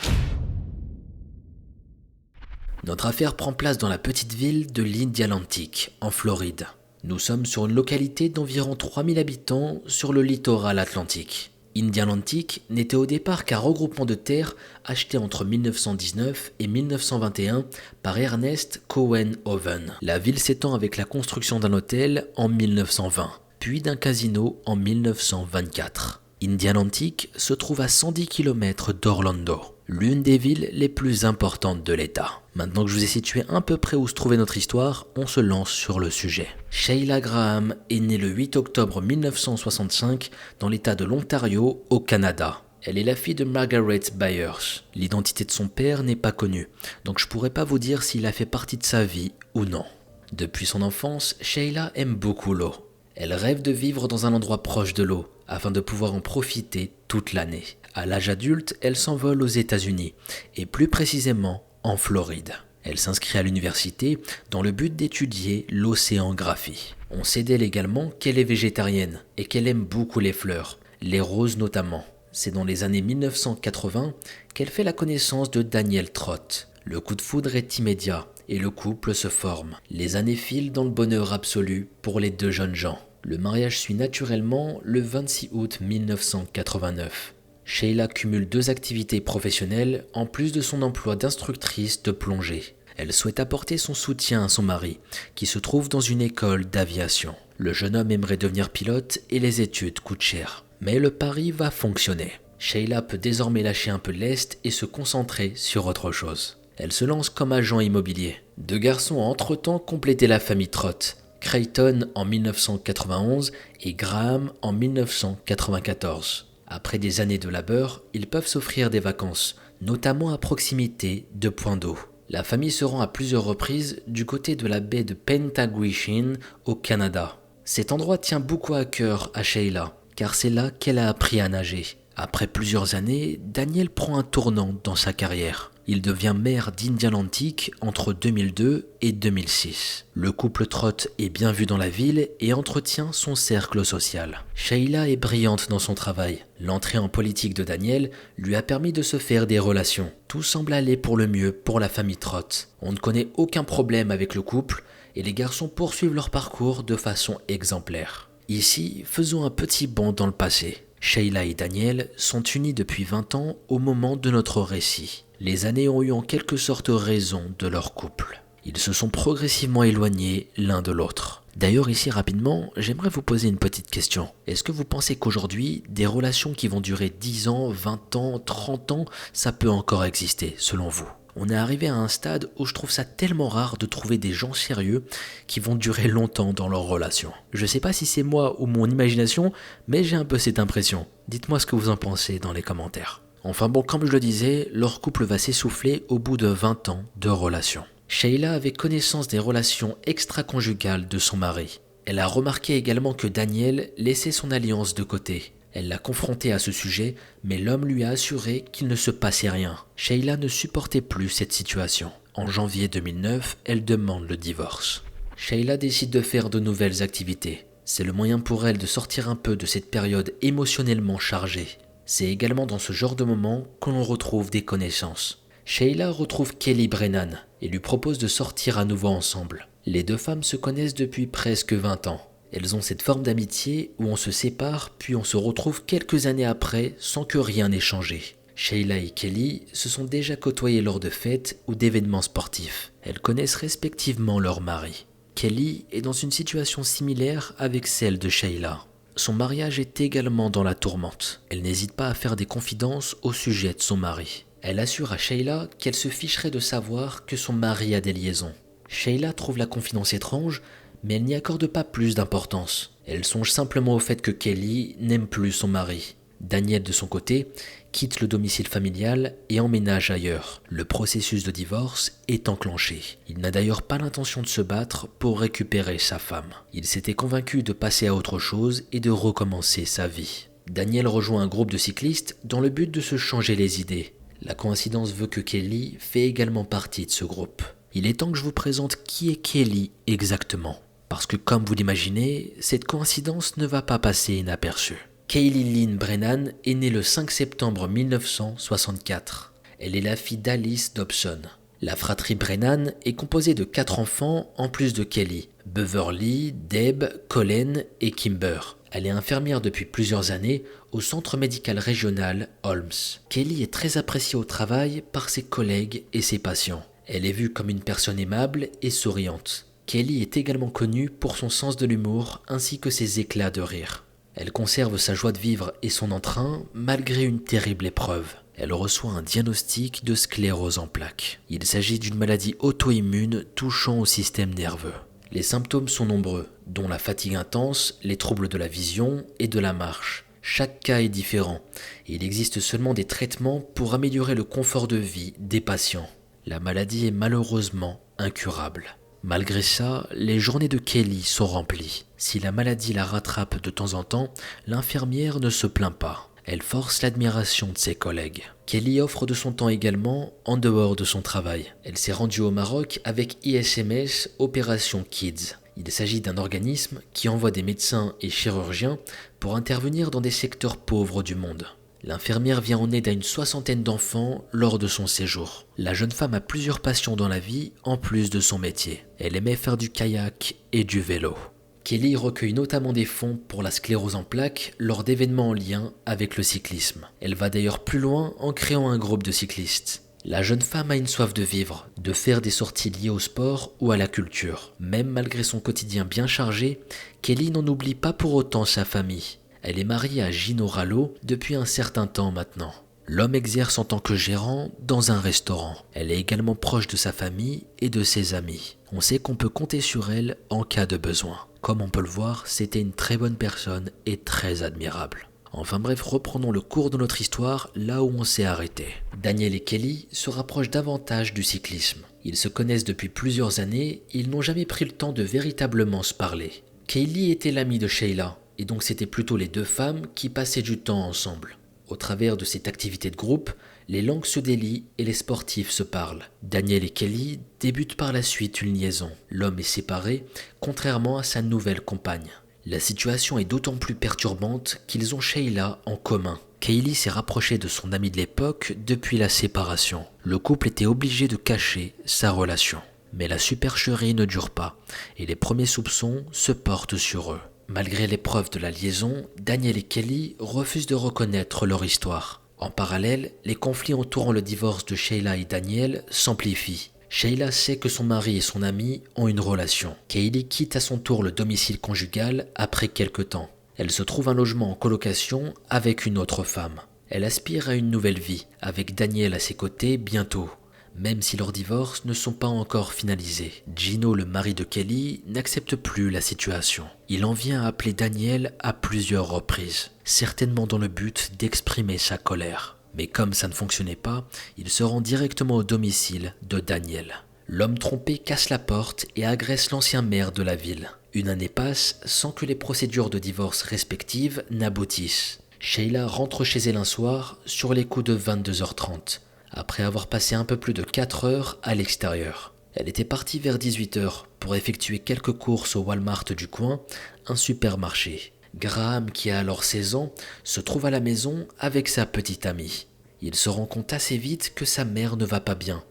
Notre affaire prend place dans la petite ville de l'Indialantic, en Floride. Nous sommes sur une localité d'environ 3000 habitants sur le littoral atlantique. Indialantic n'était au départ qu'un regroupement de terres acheté entre 1919 et 1921 par Ernest Cohen Owen. La ville s'étend avec la construction d'un hôtel en 1920, puis d'un casino en 1924. Indialantic se trouve à 110 km d'Orlando, l'une des villes les plus importantes de l'État. Maintenant que je vous ai situé à peu près où se trouvait notre histoire, on se lance sur le sujet. Sheila Graham est née le 8 octobre 1965 dans l'État de l'Ontario, au Canada. Elle est la fille de Margaret Byers. L'identité de son père n'est pas connue, donc je pourrais pas vous dire s'il a fait partie de sa vie ou non. Depuis son enfance, Sheila aime beaucoup l'eau. Elle rêve de vivre dans un endroit proche de l'eau, afin de pouvoir en profiter toute l'année. À l'âge adulte, elle s'envole aux États-Unis, et plus précisément en Floride. Elle s'inscrit à l'université dans le but d'étudier l'océanographie. On sait d'elle également qu'elle est végétarienne et qu'elle aime beaucoup les fleurs, les roses notamment. C'est dans les années 1980 qu'elle fait la connaissance de Daniel Trott. Le coup de foudre est immédiat et le couple se forme. Les années filent dans le bonheur absolu pour les deux jeunes gens. Le mariage suit naturellement le 26 août 1989. Sheila cumule 2 activités professionnelles en plus de son emploi d'instructrice de plongée. Elle souhaite apporter son soutien à son mari, qui se trouve dans une école d'aviation. Le jeune homme aimerait devenir pilote et les études coûtent cher. Mais le pari va fonctionner. Sheila peut désormais lâcher un peu de lest et se concentrer sur autre chose. Elle se lance comme agent immobilier. 2 garçons ont entre-temps complété la famille Trott. Creighton en 1991 et Graham en 1994. Après des années de labeur, ils peuvent s'offrir des vacances, notamment à proximité de points d'eau. La famille se rend à plusieurs reprises du côté de la baie de Pentagwitchin au Canada. Cet endroit tient beaucoup à cœur à Sheila, car c'est là qu'elle a appris à nager. Après plusieurs années, Daniel prend un tournant dans sa carrière. Il devient maire d'Indialantic entre 2002 et 2006. Le couple Trott est bien vu dans la ville et entretient son cercle social. Sheila est brillante dans son travail. L'entrée en politique de Daniel lui a permis de se faire des relations. Tout semble aller pour le mieux pour la famille Trott. On ne connaît aucun problème avec le couple et les garçons poursuivent leur parcours de façon exemplaire. Ici, faisons un petit bond dans le passé. Sheila et Daniel sont unis depuis 20 ans au moment de notre récit. Les années ont eu en quelque sorte raison de leur couple. Ils se sont progressivement éloignés l'un de l'autre. D'ailleurs ici rapidement, j'aimerais vous poser une petite question. Est-ce que vous pensez qu'aujourd'hui, des relations qui vont durer 10 ans, 20 ans, 30 ans, ça peut encore exister selon vous ? On est arrivé à un stade où je trouve ça tellement rare de trouver des gens sérieux qui vont durer longtemps dans leur relation. Je sais pas si c'est moi ou mon imagination, mais j'ai un peu cette impression. Dites-moi ce que vous en pensez dans les commentaires. Enfin bon, comme je le disais, leur couple va s'essouffler au bout de 20 ans de relation. Sheila avait connaissance des relations extra-conjugales de son mari. Elle a remarqué également que Daniel laissait son alliance de côté. Elle l'a confronté à ce sujet, mais l'homme lui a assuré qu'il ne se passait rien. Sheila ne supportait plus cette situation. En janvier 2009, elle demande le divorce. Sheila décide de faire de nouvelles activités. C'est le moyen pour elle de sortir un peu de cette période émotionnellement chargée. C'est également dans ce genre de moment que l'on retrouve des connaissances. Sheila retrouve Kelly Brennan et lui propose de sortir à nouveau ensemble. Les deux femmes se connaissent depuis presque 20 ans. Elles ont cette forme d'amitié où on se sépare puis on se retrouve quelques années après sans que rien n'ait changé. Sheila et Kelly se sont déjà côtoyées lors de fêtes ou d'événements sportifs. Elles connaissent respectivement leur mari. Kelly est dans une situation similaire avec celle de Sheila. Son mariage est également dans la tourmente. Elle n'hésite pas à faire des confidences au sujet de son mari. Elle assure à Sheila qu'elle se ficherait de savoir que son mari a des liaisons. Sheila trouve la confidence étrange, mais elle n'y accorde pas plus d'importance. Elle songe simplement au fait que Kelly n'aime plus son mari. Daniel, de son côté, quitte le domicile familial et emménage ailleurs. Le processus de divorce est enclenché. Il n'a d'ailleurs pas l'intention de se battre pour récupérer sa femme. Il s'était convaincu de passer à autre chose et de recommencer sa vie. Daniel rejoint un groupe de cyclistes dans le but de se changer les idées. La coïncidence veut que Kelly fait également partie de ce groupe. Il est temps que je vous présente qui est Kelly exactement. Parce que comme vous l'imaginez, cette coïncidence ne va pas passer inaperçue. Kaylee Lynn Brennan est née le 5 septembre 1964. Elle est la fille d'Alice Dobson. La fratrie Brennan est composée de 4 enfants en plus de Kelly: Beverly, Deb, Colin et Kimber. Elle est infirmière depuis plusieurs années au centre médical régional Holmes. Kelly est très appréciée au travail par ses collègues et ses patients. Elle est vue comme une personne aimable et souriante. Kelly est également connue pour son sens de l'humour ainsi que ses éclats de rire. Elle conserve sa joie de vivre et son entrain malgré une terrible épreuve. Elle reçoit un diagnostic de sclérose en plaques. Il s'agit d'une maladie auto-immune touchant au système nerveux. Les symptômes sont nombreux, dont la fatigue intense, les troubles de la vision et de la marche. Chaque cas est différent et il existe seulement des traitements pour améliorer le confort de vie des patients. La maladie est malheureusement incurable. Malgré ça, les journées de Kelly sont remplies. Si la maladie la rattrape de temps en temps, l'infirmière ne se plaint pas. Elle force l'admiration de ses collègues. Kelly offre de son temps également en dehors de son travail. Elle s'est rendue au Maroc avec ISMS Opération Kids. Il s'agit d'un organisme qui envoie des médecins et chirurgiens pour intervenir dans des secteurs pauvres du monde. L'infirmière vient en aide à une 60aine d'enfants lors de son séjour. La jeune femme a plusieurs passions dans la vie en plus de son métier. Elle aimait faire du kayak et du vélo. Kelly recueille notamment des fonds pour la sclérose en plaques lors d'événements en lien avec le cyclisme. Elle va d'ailleurs plus loin en créant un groupe de cyclistes. La jeune femme a une soif de vivre, de faire des sorties liées au sport ou à la culture. Même malgré son quotidien bien chargé, Kelly n'en oublie pas pour autant sa famille. Elle est mariée à Gino Rallo depuis un certain temps maintenant. L'homme exerce en tant que gérant dans un restaurant. Elle est également proche de sa famille et de ses amis. On sait qu'on peut compter sur elle en cas de besoin. Comme on peut le voir, c'était une très bonne personne et très admirable. Enfin bref, reprenons le cours de notre histoire là où on s'est arrêté. Daniel et Kelly se rapprochent davantage du cyclisme. Ils se connaissent depuis plusieurs années et ils n'ont jamais pris le temps de véritablement se parler. Kelly était l'amie de Sheila, et donc c'était plutôt les deux femmes qui passaient du temps ensemble. Au travers de cette activité de groupe, les langues se délient et les sportifs se parlent. Daniel et Kelly débutent par la suite une liaison. L'homme est séparé, contrairement à sa nouvelle compagne. La situation est d'autant plus perturbante qu'ils ont Sheila en commun. Kaylee s'est rapprochée de son ami de l'époque depuis la séparation. Le couple était obligé de cacher sa relation. Mais la supercherie ne dure pas et les premiers soupçons se portent sur eux. Malgré l'épreuve de la liaison, Daniel et Kelly refusent de reconnaître leur histoire. En parallèle, les conflits entourant le divorce de Sheila et Daniel s'amplifient. Sheila sait que son mari et son ami ont une relation. Kaylee quitte à son tour le domicile conjugal après quelque temps. Elle se trouve un logement en colocation avec une autre femme. Elle aspire à une nouvelle vie, avec Daniel à ses côtés bientôt. Même si leurs divorces ne sont pas encore finalisés. Gino, le mari de Kelly, n'accepte plus la situation. Il en vient à appeler Daniel à plusieurs reprises, certainement dans le but d'exprimer sa colère. Mais comme ça ne fonctionnait pas, il se rend directement au domicile de Daniel. L'homme trompé casse la porte et agresse l'ancien maire de la ville. Une année passe sans que les procédures de divorce respectives n'aboutissent. Sheila rentre chez elle un soir sur les coups de 22h30. Après avoir passé un peu plus de 4 heures à l'extérieur. Elle était partie vers 18h pour effectuer quelques courses au Walmart du coin, un supermarché. Graham, qui a alors 16 ans, se trouve à la maison avec sa petite amie. Il se rend compte assez vite que sa mère ne va pas bien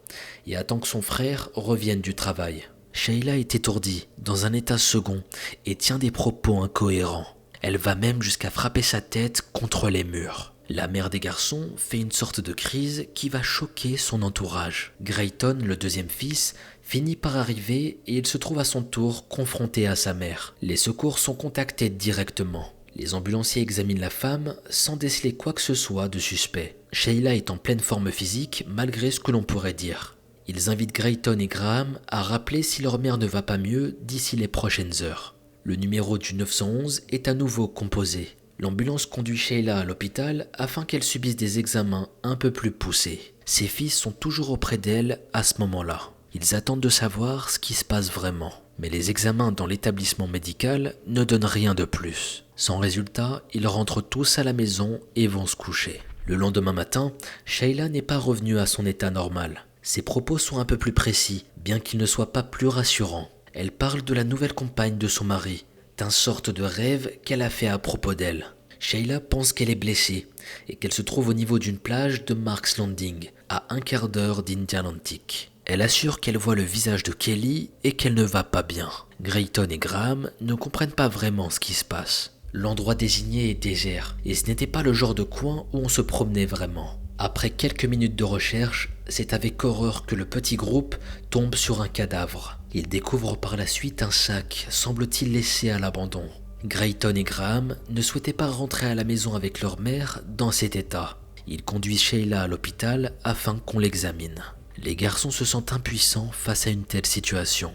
et attend que son frère revienne du travail. Sheila est étourdie, dans un état second, et tient des propos incohérents. Elle va même jusqu'à frapper sa tête contre les murs. La mère des garçons fait une sorte de crise qui va choquer son entourage. Grayton, le deuxième fils, finit par arriver et il se trouve à son tour confronté à sa mère. Les secours sont contactés directement. Les ambulanciers examinent la femme sans déceler quoi que ce soit de suspect. Sheila est en pleine forme physique malgré ce que l'on pourrait dire. Ils invitent Grayton et Graham à rappeler si leur mère ne va pas mieux d'ici les prochaines heures. Le numéro du 911 est à nouveau composé. L'ambulance conduit Sheila à l'hôpital afin qu'elle subisse des examens un peu plus poussés. Ses fils sont toujours auprès d'elle à ce moment-là. Ils attendent de savoir ce qui se passe vraiment. Mais les examens dans l'établissement médical ne donnent rien de plus. Sans résultat, ils rentrent tous à la maison et vont se coucher. Le lendemain matin, Sheila n'est pas revenue à son état normal. Ses propos sont un peu plus précis, bien qu'ils ne soient pas plus rassurants. Elle parle de la nouvelle compagne de son mari, d'un sorte de rêve qu'elle a fait à propos d'elle. Sheila pense qu'elle est blessée et qu'elle se trouve au niveau d'une plage de Mark's Landing, à un quart d'heure d'Indialantic. Elle assure qu'elle voit le visage de Kelly et qu'elle ne va pas bien. Grayton et Graham ne comprennent pas vraiment ce qui se passe. L'endroit désigné est désert et ce n'était pas le genre de coin où on se promenait vraiment. Après quelques minutes de recherche, c'est avec horreur que le petit groupe tombe sur un cadavre. Ils découvrent par la suite un sac, semble-t-il laissé à l'abandon. Grayton et Graham ne souhaitaient pas rentrer à la maison avec leur mère dans cet état. Ils conduisent Sheila à l'hôpital afin qu'on l'examine. Les garçons se sentent impuissants face à une telle situation.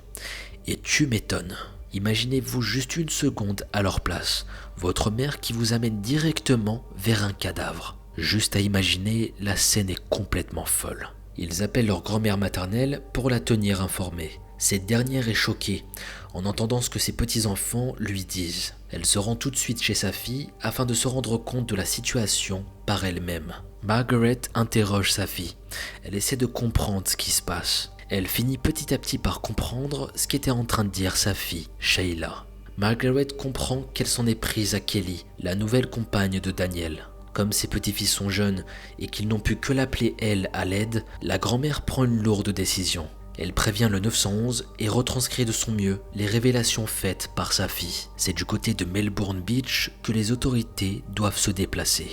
Et tu m'étonnes. Imaginez-vous juste une seconde à leur place. Votre mère qui vous amène directement vers un cadavre. Juste à imaginer, la scène est complètement folle. Ils appellent leur grand-mère maternelle pour la tenir informée. Cette dernière est choquée en entendant ce que ses petits-enfants lui disent. Elle se rend tout de suite chez sa fille afin de se rendre compte de la situation par elle-même. Margaret interroge sa fille. Elle essaie de comprendre ce qui se passe. Elle finit petit à petit par comprendre ce qu'était en train de dire sa fille, Sheila. Margaret comprend qu'elle s'en est prise à Kelly, la nouvelle compagne de Daniel. Comme ses petits-fils sont jeunes et qu'ils n'ont pu que l'appeler elle à l'aide, la grand-mère prend une lourde décision. Elle prévient le 911 et retranscrit de son mieux les révélations faites par sa fille. C'est du côté de Melbourne Beach que les autorités doivent se déplacer.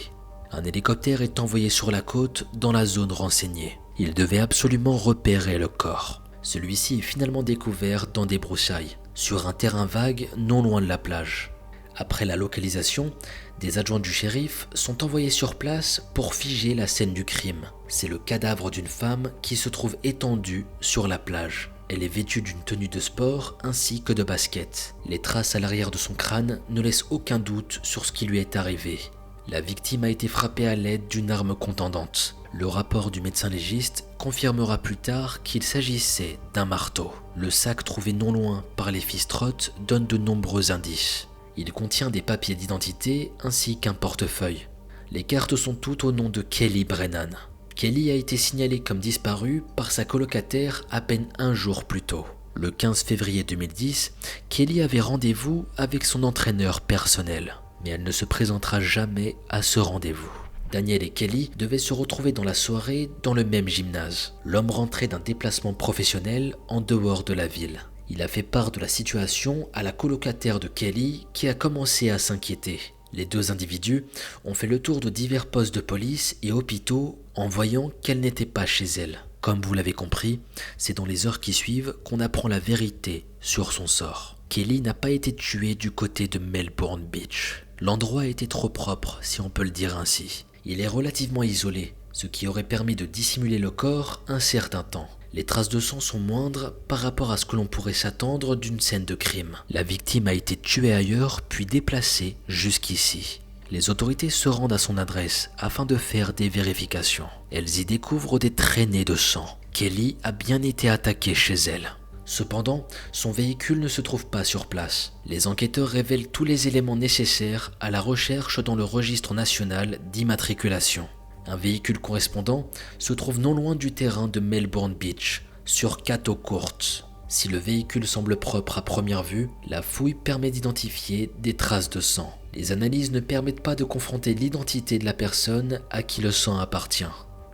Un hélicoptère est envoyé sur la côte dans la zone renseignée. Il devait absolument repérer le corps. Celui-ci est finalement découvert dans des broussailles, sur un terrain vague non loin de la plage. Après la localisation, des adjoints du shérif sont envoyés sur place pour figer la scène du crime. C'est le cadavre d'une femme qui se trouve étendue sur la plage. Elle est vêtue d'une tenue de sport ainsi que de baskets. Les traces à l'arrière de son crâne ne laissent aucun doute sur ce qui lui est arrivé. La victime a été frappée à l'aide d'une arme contondante. Le rapport du médecin légiste confirmera plus tard qu'il s'agissait d'un marteau. Le sac trouvé non loin par les fistrottes donne de nombreux indices. Il contient des papiers d'identité ainsi qu'un portefeuille. Les cartes sont toutes au nom de Kelly Brennan. Kelly a été signalée comme disparue par sa colocataire à peine un jour plus tôt. Le 15 février 2010, Kelly avait rendez-vous avec son entraîneur personnel. Mais elle ne se présentera jamais à ce rendez-vous. Daniel et Kelly devaient se retrouver dans la soirée dans le même gymnase. L'homme rentrait d'un déplacement professionnel en dehors de la ville. Il a fait part de la situation à la colocataire de Kelly qui a commencé à s'inquiéter. Les deux individus ont fait le tour de divers postes de police et hôpitaux en voyant qu'elle n'était pas chez elle. Comme vous l'avez compris, c'est dans les heures qui suivent qu'on apprend la vérité sur son sort. Kelly n'a pas été tuée du côté de Melbourne Beach. L'endroit était trop propre, si on peut le dire ainsi. Il est relativement isolé, ce qui aurait permis de dissimuler le corps un certain temps. Les traces de sang sont moindres par rapport à ce que l'on pourrait s'attendre d'une scène de crime. La victime a été tuée ailleurs puis déplacée jusqu'ici. Les autorités se rendent à son adresse afin de faire des vérifications. Elles y découvrent des traînées de sang. Kelly a bien été attaquée chez elle. Cependant, son véhicule ne se trouve pas sur place. Les enquêteurs révèlent tous les éléments nécessaires à la recherche dans le registre national d'immatriculation. Un véhicule correspondant se trouve non loin du terrain de Melbourne Beach, sur Cato Court. Si le véhicule semble propre à première vue, la fouille permet d'identifier des traces de sang. Les analyses ne permettent pas de confronter l'identité de la personne à qui le sang appartient.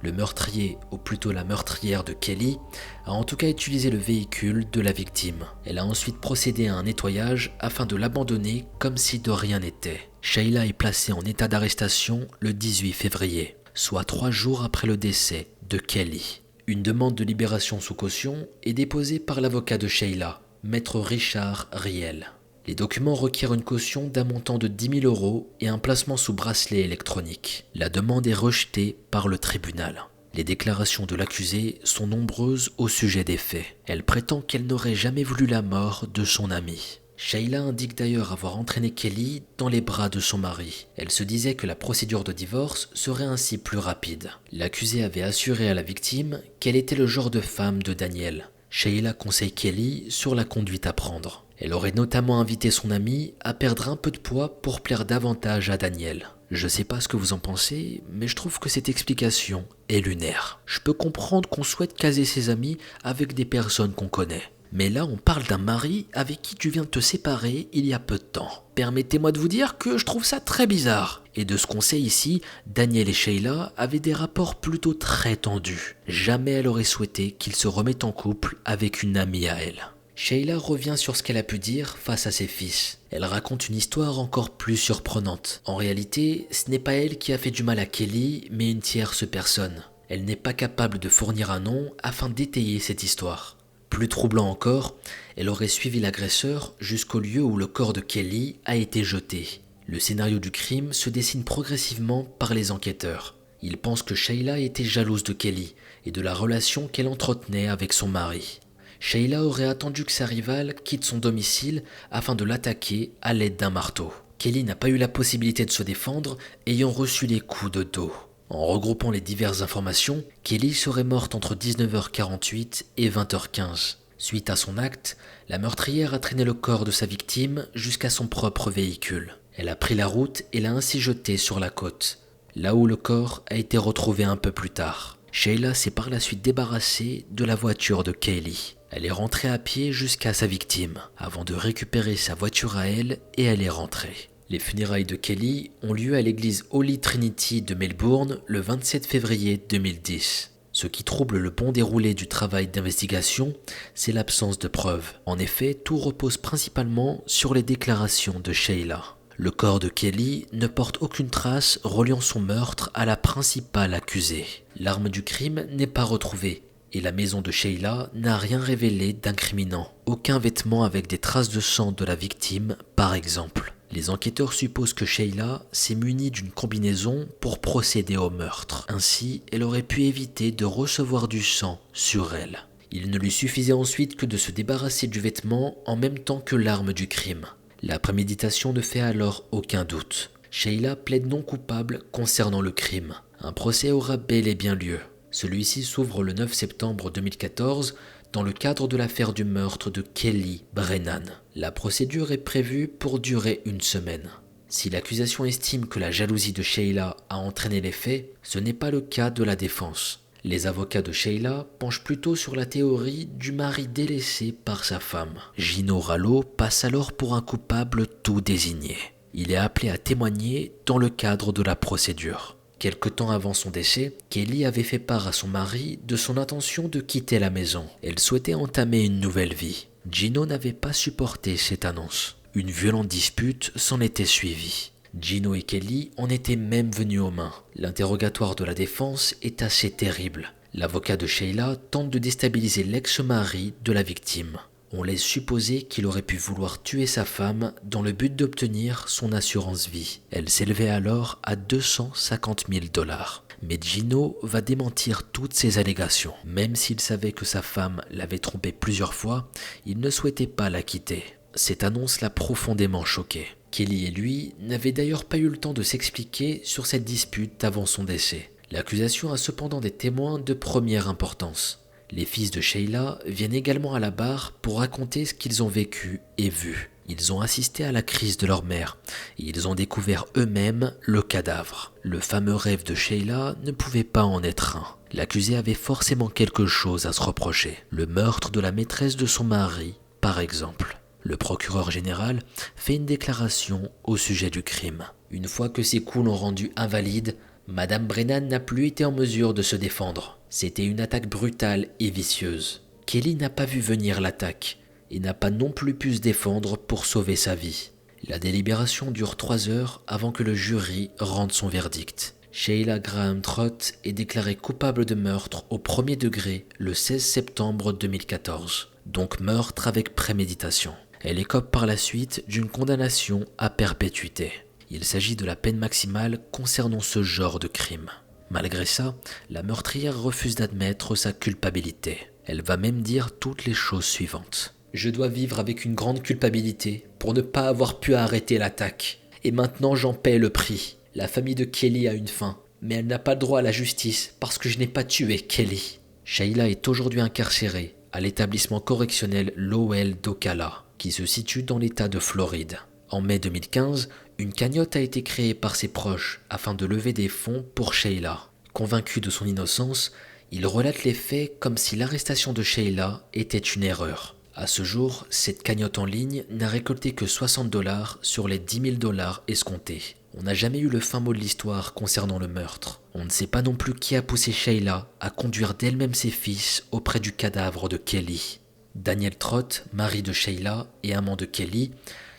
Le meurtrier, ou plutôt la meurtrière de Kelly, a en tout cas utilisé le véhicule de la victime. Elle a ensuite procédé à un nettoyage afin de l'abandonner comme si de rien n'était. Sheila est placée en état d'arrestation le 18 février, soit 3 jours après le décès de Kelly. Une demande de libération sous caution est déposée par l'avocat de Sheila, maître Richard Riel. Les documents requièrent une caution d'un montant de 10 000 € et un placement sous bracelet électronique. La demande est rejetée par le tribunal. Les déclarations de l'accusée sont nombreuses au sujet des faits. Elle prétend qu'elle n'aurait jamais voulu la mort de son amie. Sheila indique d'ailleurs avoir entraîné Kelly dans les bras de son mari. Elle se disait que la procédure de divorce serait ainsi plus rapide. L'accusée avait assuré à la victime qu'elle était le genre de femme de Daniel. Sheila conseille Kelly sur la conduite à prendre. Elle aurait notamment invité son amie à perdre un peu de poids pour plaire davantage à Daniel. Je sais pas ce que vous en pensez, mais je trouve que cette explication est lunaire. Je peux comprendre qu'on souhaite caser ses amis avec des personnes qu'on connaît. Mais là, on parle d'un mari avec qui tu viens de te séparer il y a peu de temps. Permettez-moi de vous dire que je trouve ça très bizarre. Et de ce qu'on sait ici, Daniel et Sheila avaient des rapports plutôt très tendus. Jamais elle aurait souhaité qu'ils se remettent en couple avec une amie à elle. Sheila revient sur ce qu'elle a pu dire face à ses fils. Elle raconte une histoire encore plus surprenante. En réalité, ce n'est pas elle qui a fait du mal à Kelly, mais une tierce personne. Elle n'est pas capable de fournir un nom afin d'étayer cette histoire. Plus troublant encore, elle aurait suivi l'agresseur jusqu'au lieu où le corps de Kelly a été jeté. Le scénario du crime se dessine progressivement par les enquêteurs. Ils pensent que Sheila était jalouse de Kelly et de la relation qu'elle entretenait avec son mari. Sheila aurait attendu que sa rivale quitte son domicile afin de l'attaquer à l'aide d'un marteau. Kelly n'a pas eu la possibilité de se défendre, ayant reçu les coups de dos. En regroupant les diverses informations, Kelly serait morte entre 19h48 et 20h15. Suite à son acte, la meurtrière a traîné le corps de sa victime jusqu'à son propre véhicule. Elle a pris la route et l'a ainsi jeté sur la côte, là où le corps a été retrouvé un peu plus tard. Sheila s'est par la suite débarrassée de la voiture de Kelly. Elle est rentrée à pied jusqu'à sa victime, avant de récupérer sa voiture à elle et elle est rentrée. Les funérailles de Kelly ont lieu à l'église Holy Trinity de Melbourne le 27 février 2010. Ce qui trouble le bon déroulé du travail d'investigation, c'est l'absence de preuves. En effet, tout repose principalement sur les déclarations de Sheila. Le corps de Kelly ne porte aucune trace reliant son meurtre à la principale accusée. L'arme du crime n'est pas retrouvée et la maison de Sheila n'a rien révélé d'incriminant. Aucun vêtement avec des traces de sang de la victime, par exemple. Les enquêteurs supposent que Sheila s'est munie d'une combinaison pour procéder au meurtre. Ainsi, elle aurait pu éviter de recevoir du sang sur elle. Il ne lui suffisait ensuite que de se débarrasser du vêtement en même temps que l'arme du crime. La préméditation ne fait alors aucun doute. Sheila plaide non coupable concernant le crime. Un procès aura bel et bien lieu. Celui-ci s'ouvre le 9 septembre 2014 dans le cadre de l'affaire du meurtre de Kelly Brennan. La procédure est prévue pour durer une semaine. Si l'accusation estime que la jalousie de Sheila a entraîné les faits, ce n'est pas le cas de la défense. Les avocats de Sheila penchent plutôt sur la théorie du mari délaissé par sa femme. Gino Rallo passe alors pour un coupable tout désigné. Il est appelé à témoigner dans le cadre de la procédure. Quelque temps avant son décès, Kelly avait fait part à son mari de son intention de quitter la maison. Elle souhaitait entamer une nouvelle vie. Gino n'avait pas supporté cette annonce. Une violente dispute s'en était suivie. Gino et Kelly en étaient même venus aux mains. L'interrogatoire de la défense est assez terrible. L'avocat de Sheila tente de déstabiliser l'ex-mari de la victime. On laisse supposer qu'il aurait pu vouloir tuer sa femme dans le but d'obtenir son assurance vie. Elle s'élevait alors à 250 000 $. Mais Gino va démentir toutes ces allégations. Même s'il savait que sa femme l'avait trompé plusieurs fois, il ne souhaitait pas la quitter. Cette annonce l'a profondément choqué. Kelly et lui n'avaient d'ailleurs pas eu le temps de s'expliquer sur cette dispute avant son décès. L'accusation a cependant des témoins de première importance. Les fils de Sheila viennent également à la barre pour raconter ce qu'ils ont vécu et vu. Ils ont assisté à la crise de leur mère et ils ont découvert eux-mêmes le cadavre. Le fameux rêve de Sheila ne pouvait pas en être un. L'accusé avait forcément quelque chose à se reprocher. Le meurtre de la maîtresse de son mari, par exemple. Le procureur général fait une déclaration au sujet du crime. Une fois que ses coups l'ont rendu invalide, Madame Brennan n'a plus été en mesure de se défendre. C'était une attaque brutale et vicieuse. Kelly n'a pas vu venir l'attaque et n'a pas non plus pu se défendre pour sauver sa vie. La délibération dure 3 heures avant que le jury rende son verdict. Sheila Graham Trott est déclarée coupable de meurtre au premier degré le 16 septembre 2014, donc meurtre avec préméditation. Elle écope par la suite d'une condamnation à perpétuité. Il s'agit de la peine maximale concernant ce genre de crime. Malgré ça, la meurtrière refuse d'admettre sa culpabilité. Elle va même dire toutes les choses suivantes. « Je dois vivre avec une grande culpabilité pour ne pas avoir pu arrêter l'attaque. Et maintenant j'en paie le prix. La famille de Kelly a une fin, mais elle n'a pas le droit à la justice parce que je n'ai pas tué Kelly. » Sheila est aujourd'hui incarcérée à l'établissement correctionnel Lowell d'Ocala, qui se situe dans l'État de Floride. En mai 2015, une cagnotte a été créée par ses proches afin de lever des fonds pour Sheila. Convaincu de son innocence, il relate les faits comme si l'arrestation de Sheila était une erreur. À ce jour, cette cagnotte en ligne n'a récolté que 60 $ sur les 10 000 $ escomptés. On n'a jamais eu le fin mot de l'histoire concernant le meurtre. On ne sait pas non plus qui a poussé Sheila à conduire d'elle-même ses fils auprès du cadavre de Kelly. Daniel Trott, mari de Sheila et amant de Kelly,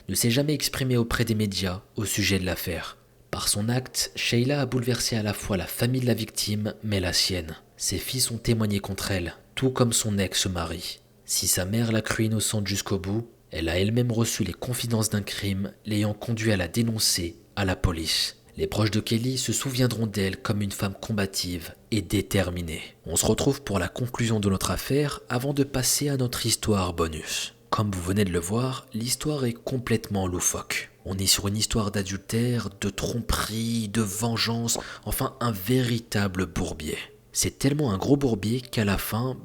ne s'est jamais exprimé auprès des médias au sujet de l'affaire. Par son acte, Sheila a bouleversé à la fois la famille de la victime, mais la sienne. Ses fils ont témoigné contre elle, tout comme son ex-mari. Si sa mère l'a crue innocente jusqu'au bout, elle a elle-même reçu les confidences d'un crime l'ayant conduit à la dénoncer à la police. Les proches de Kelly se souviendront d'elle comme une femme combative et déterminée. On se retrouve pour la conclusion de notre affaire avant de passer à notre histoire bonus. Comme vous venez de le voir, l'histoire est complètement loufoque. On est sur une histoire d'adultère, de tromperie, de vengeance, enfin un véritable bourbier. C'est tellement un gros bourbier qu'à la fin,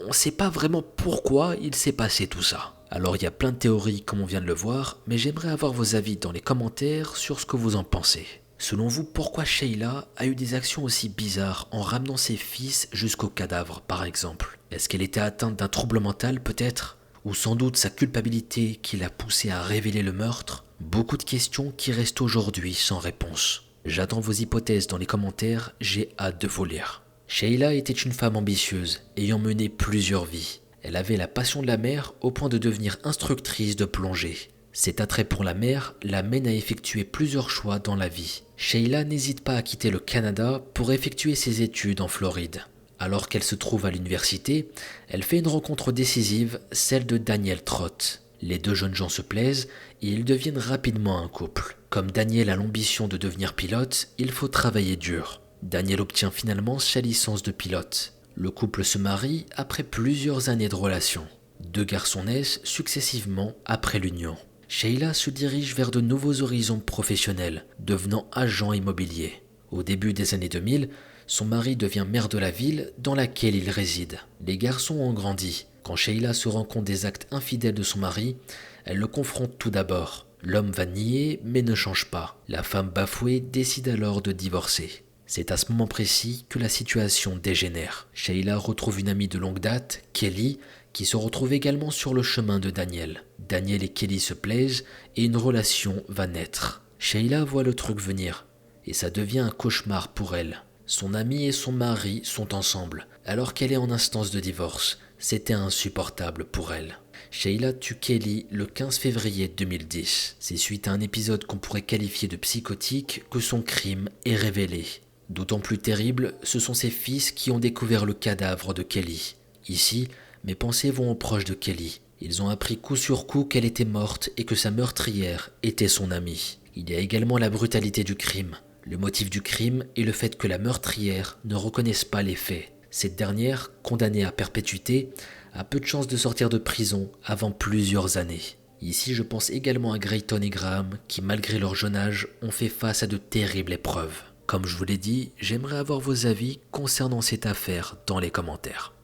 on sait pas vraiment pourquoi il s'est passé tout ça. Alors il y a plein de théories comme on vient de le voir, mais j'aimerais avoir vos avis dans les commentaires sur ce que vous en pensez. Selon vous, pourquoi Sheila a eu des actions aussi bizarres en ramenant ses fils jusqu'au cadavre par exemple? Est-ce qu'elle était atteinte d'un trouble mental peut-être? Ou sans doute sa culpabilité qui l'a poussée à révéler le meurtre? Beaucoup de questions qui restent aujourd'hui sans réponse. J'attends vos hypothèses dans les commentaires, j'ai hâte de vous lire. Sheila était une femme ambitieuse, ayant mené plusieurs vies. Elle avait la passion de la mer au point de devenir instructrice de plongée. Cet attrait pour la mer l'amène à effectuer plusieurs choix dans la vie. Sheila n'hésite pas à quitter le Canada pour effectuer ses études en Floride. Alors qu'elle se trouve à l'université, elle fait une rencontre décisive, celle de Daniel Trott. Les deux jeunes gens se plaisent et ils deviennent rapidement un couple. Comme Daniel a l'ambition de devenir pilote, il faut travailler dur. Daniel obtient finalement sa licence de pilote. Le couple se marie après plusieurs années de relation. 2 garçons naissent successivement après l'union. Sheila se dirige vers de nouveaux horizons professionnels, devenant agent immobilier. Au début des années 2000, son mari devient maire de la ville dans laquelle il réside. Les garçons ont grandi. Quand Sheila se rend compte des actes infidèles de son mari, elle le confronte tout d'abord. L'homme va nier mais ne change pas. La femme bafouée décide alors de divorcer. C'est à ce moment précis que la situation dégénère. Sheila retrouve une amie de longue date, Kelly, qui se retrouve également sur le chemin de Daniel. Daniel et Kelly se plaisent et une relation va naître. Sheila voit le truc venir et ça devient un cauchemar pour elle. Son amie et son mari sont ensemble alors qu'elle est en instance de divorce. C'était insupportable pour elle. Sheila tue Kelly le 15 février 2010. C'est suite à un épisode qu'on pourrait qualifier de psychotique que son crime est révélé. D'autant plus terrible, ce sont ses fils qui ont découvert le cadavre de Kelly. Ici, mes pensées vont aux proches de Kelly. Ils ont appris coup sur coup qu'elle était morte et que sa meurtrière était son amie. Il y a également la brutalité du crime. Le motif du crime est le fait que la meurtrière ne reconnaisse pas les faits. Cette dernière, condamnée à perpétuité, a peu de chances de sortir de prison avant plusieurs années. Ici, je pense également à Grayton et Graham qui, malgré leur jeune âge, ont fait face à de terribles épreuves. Comme je vous l'ai dit, j'aimerais avoir vos avis concernant cette affaire dans les commentaires.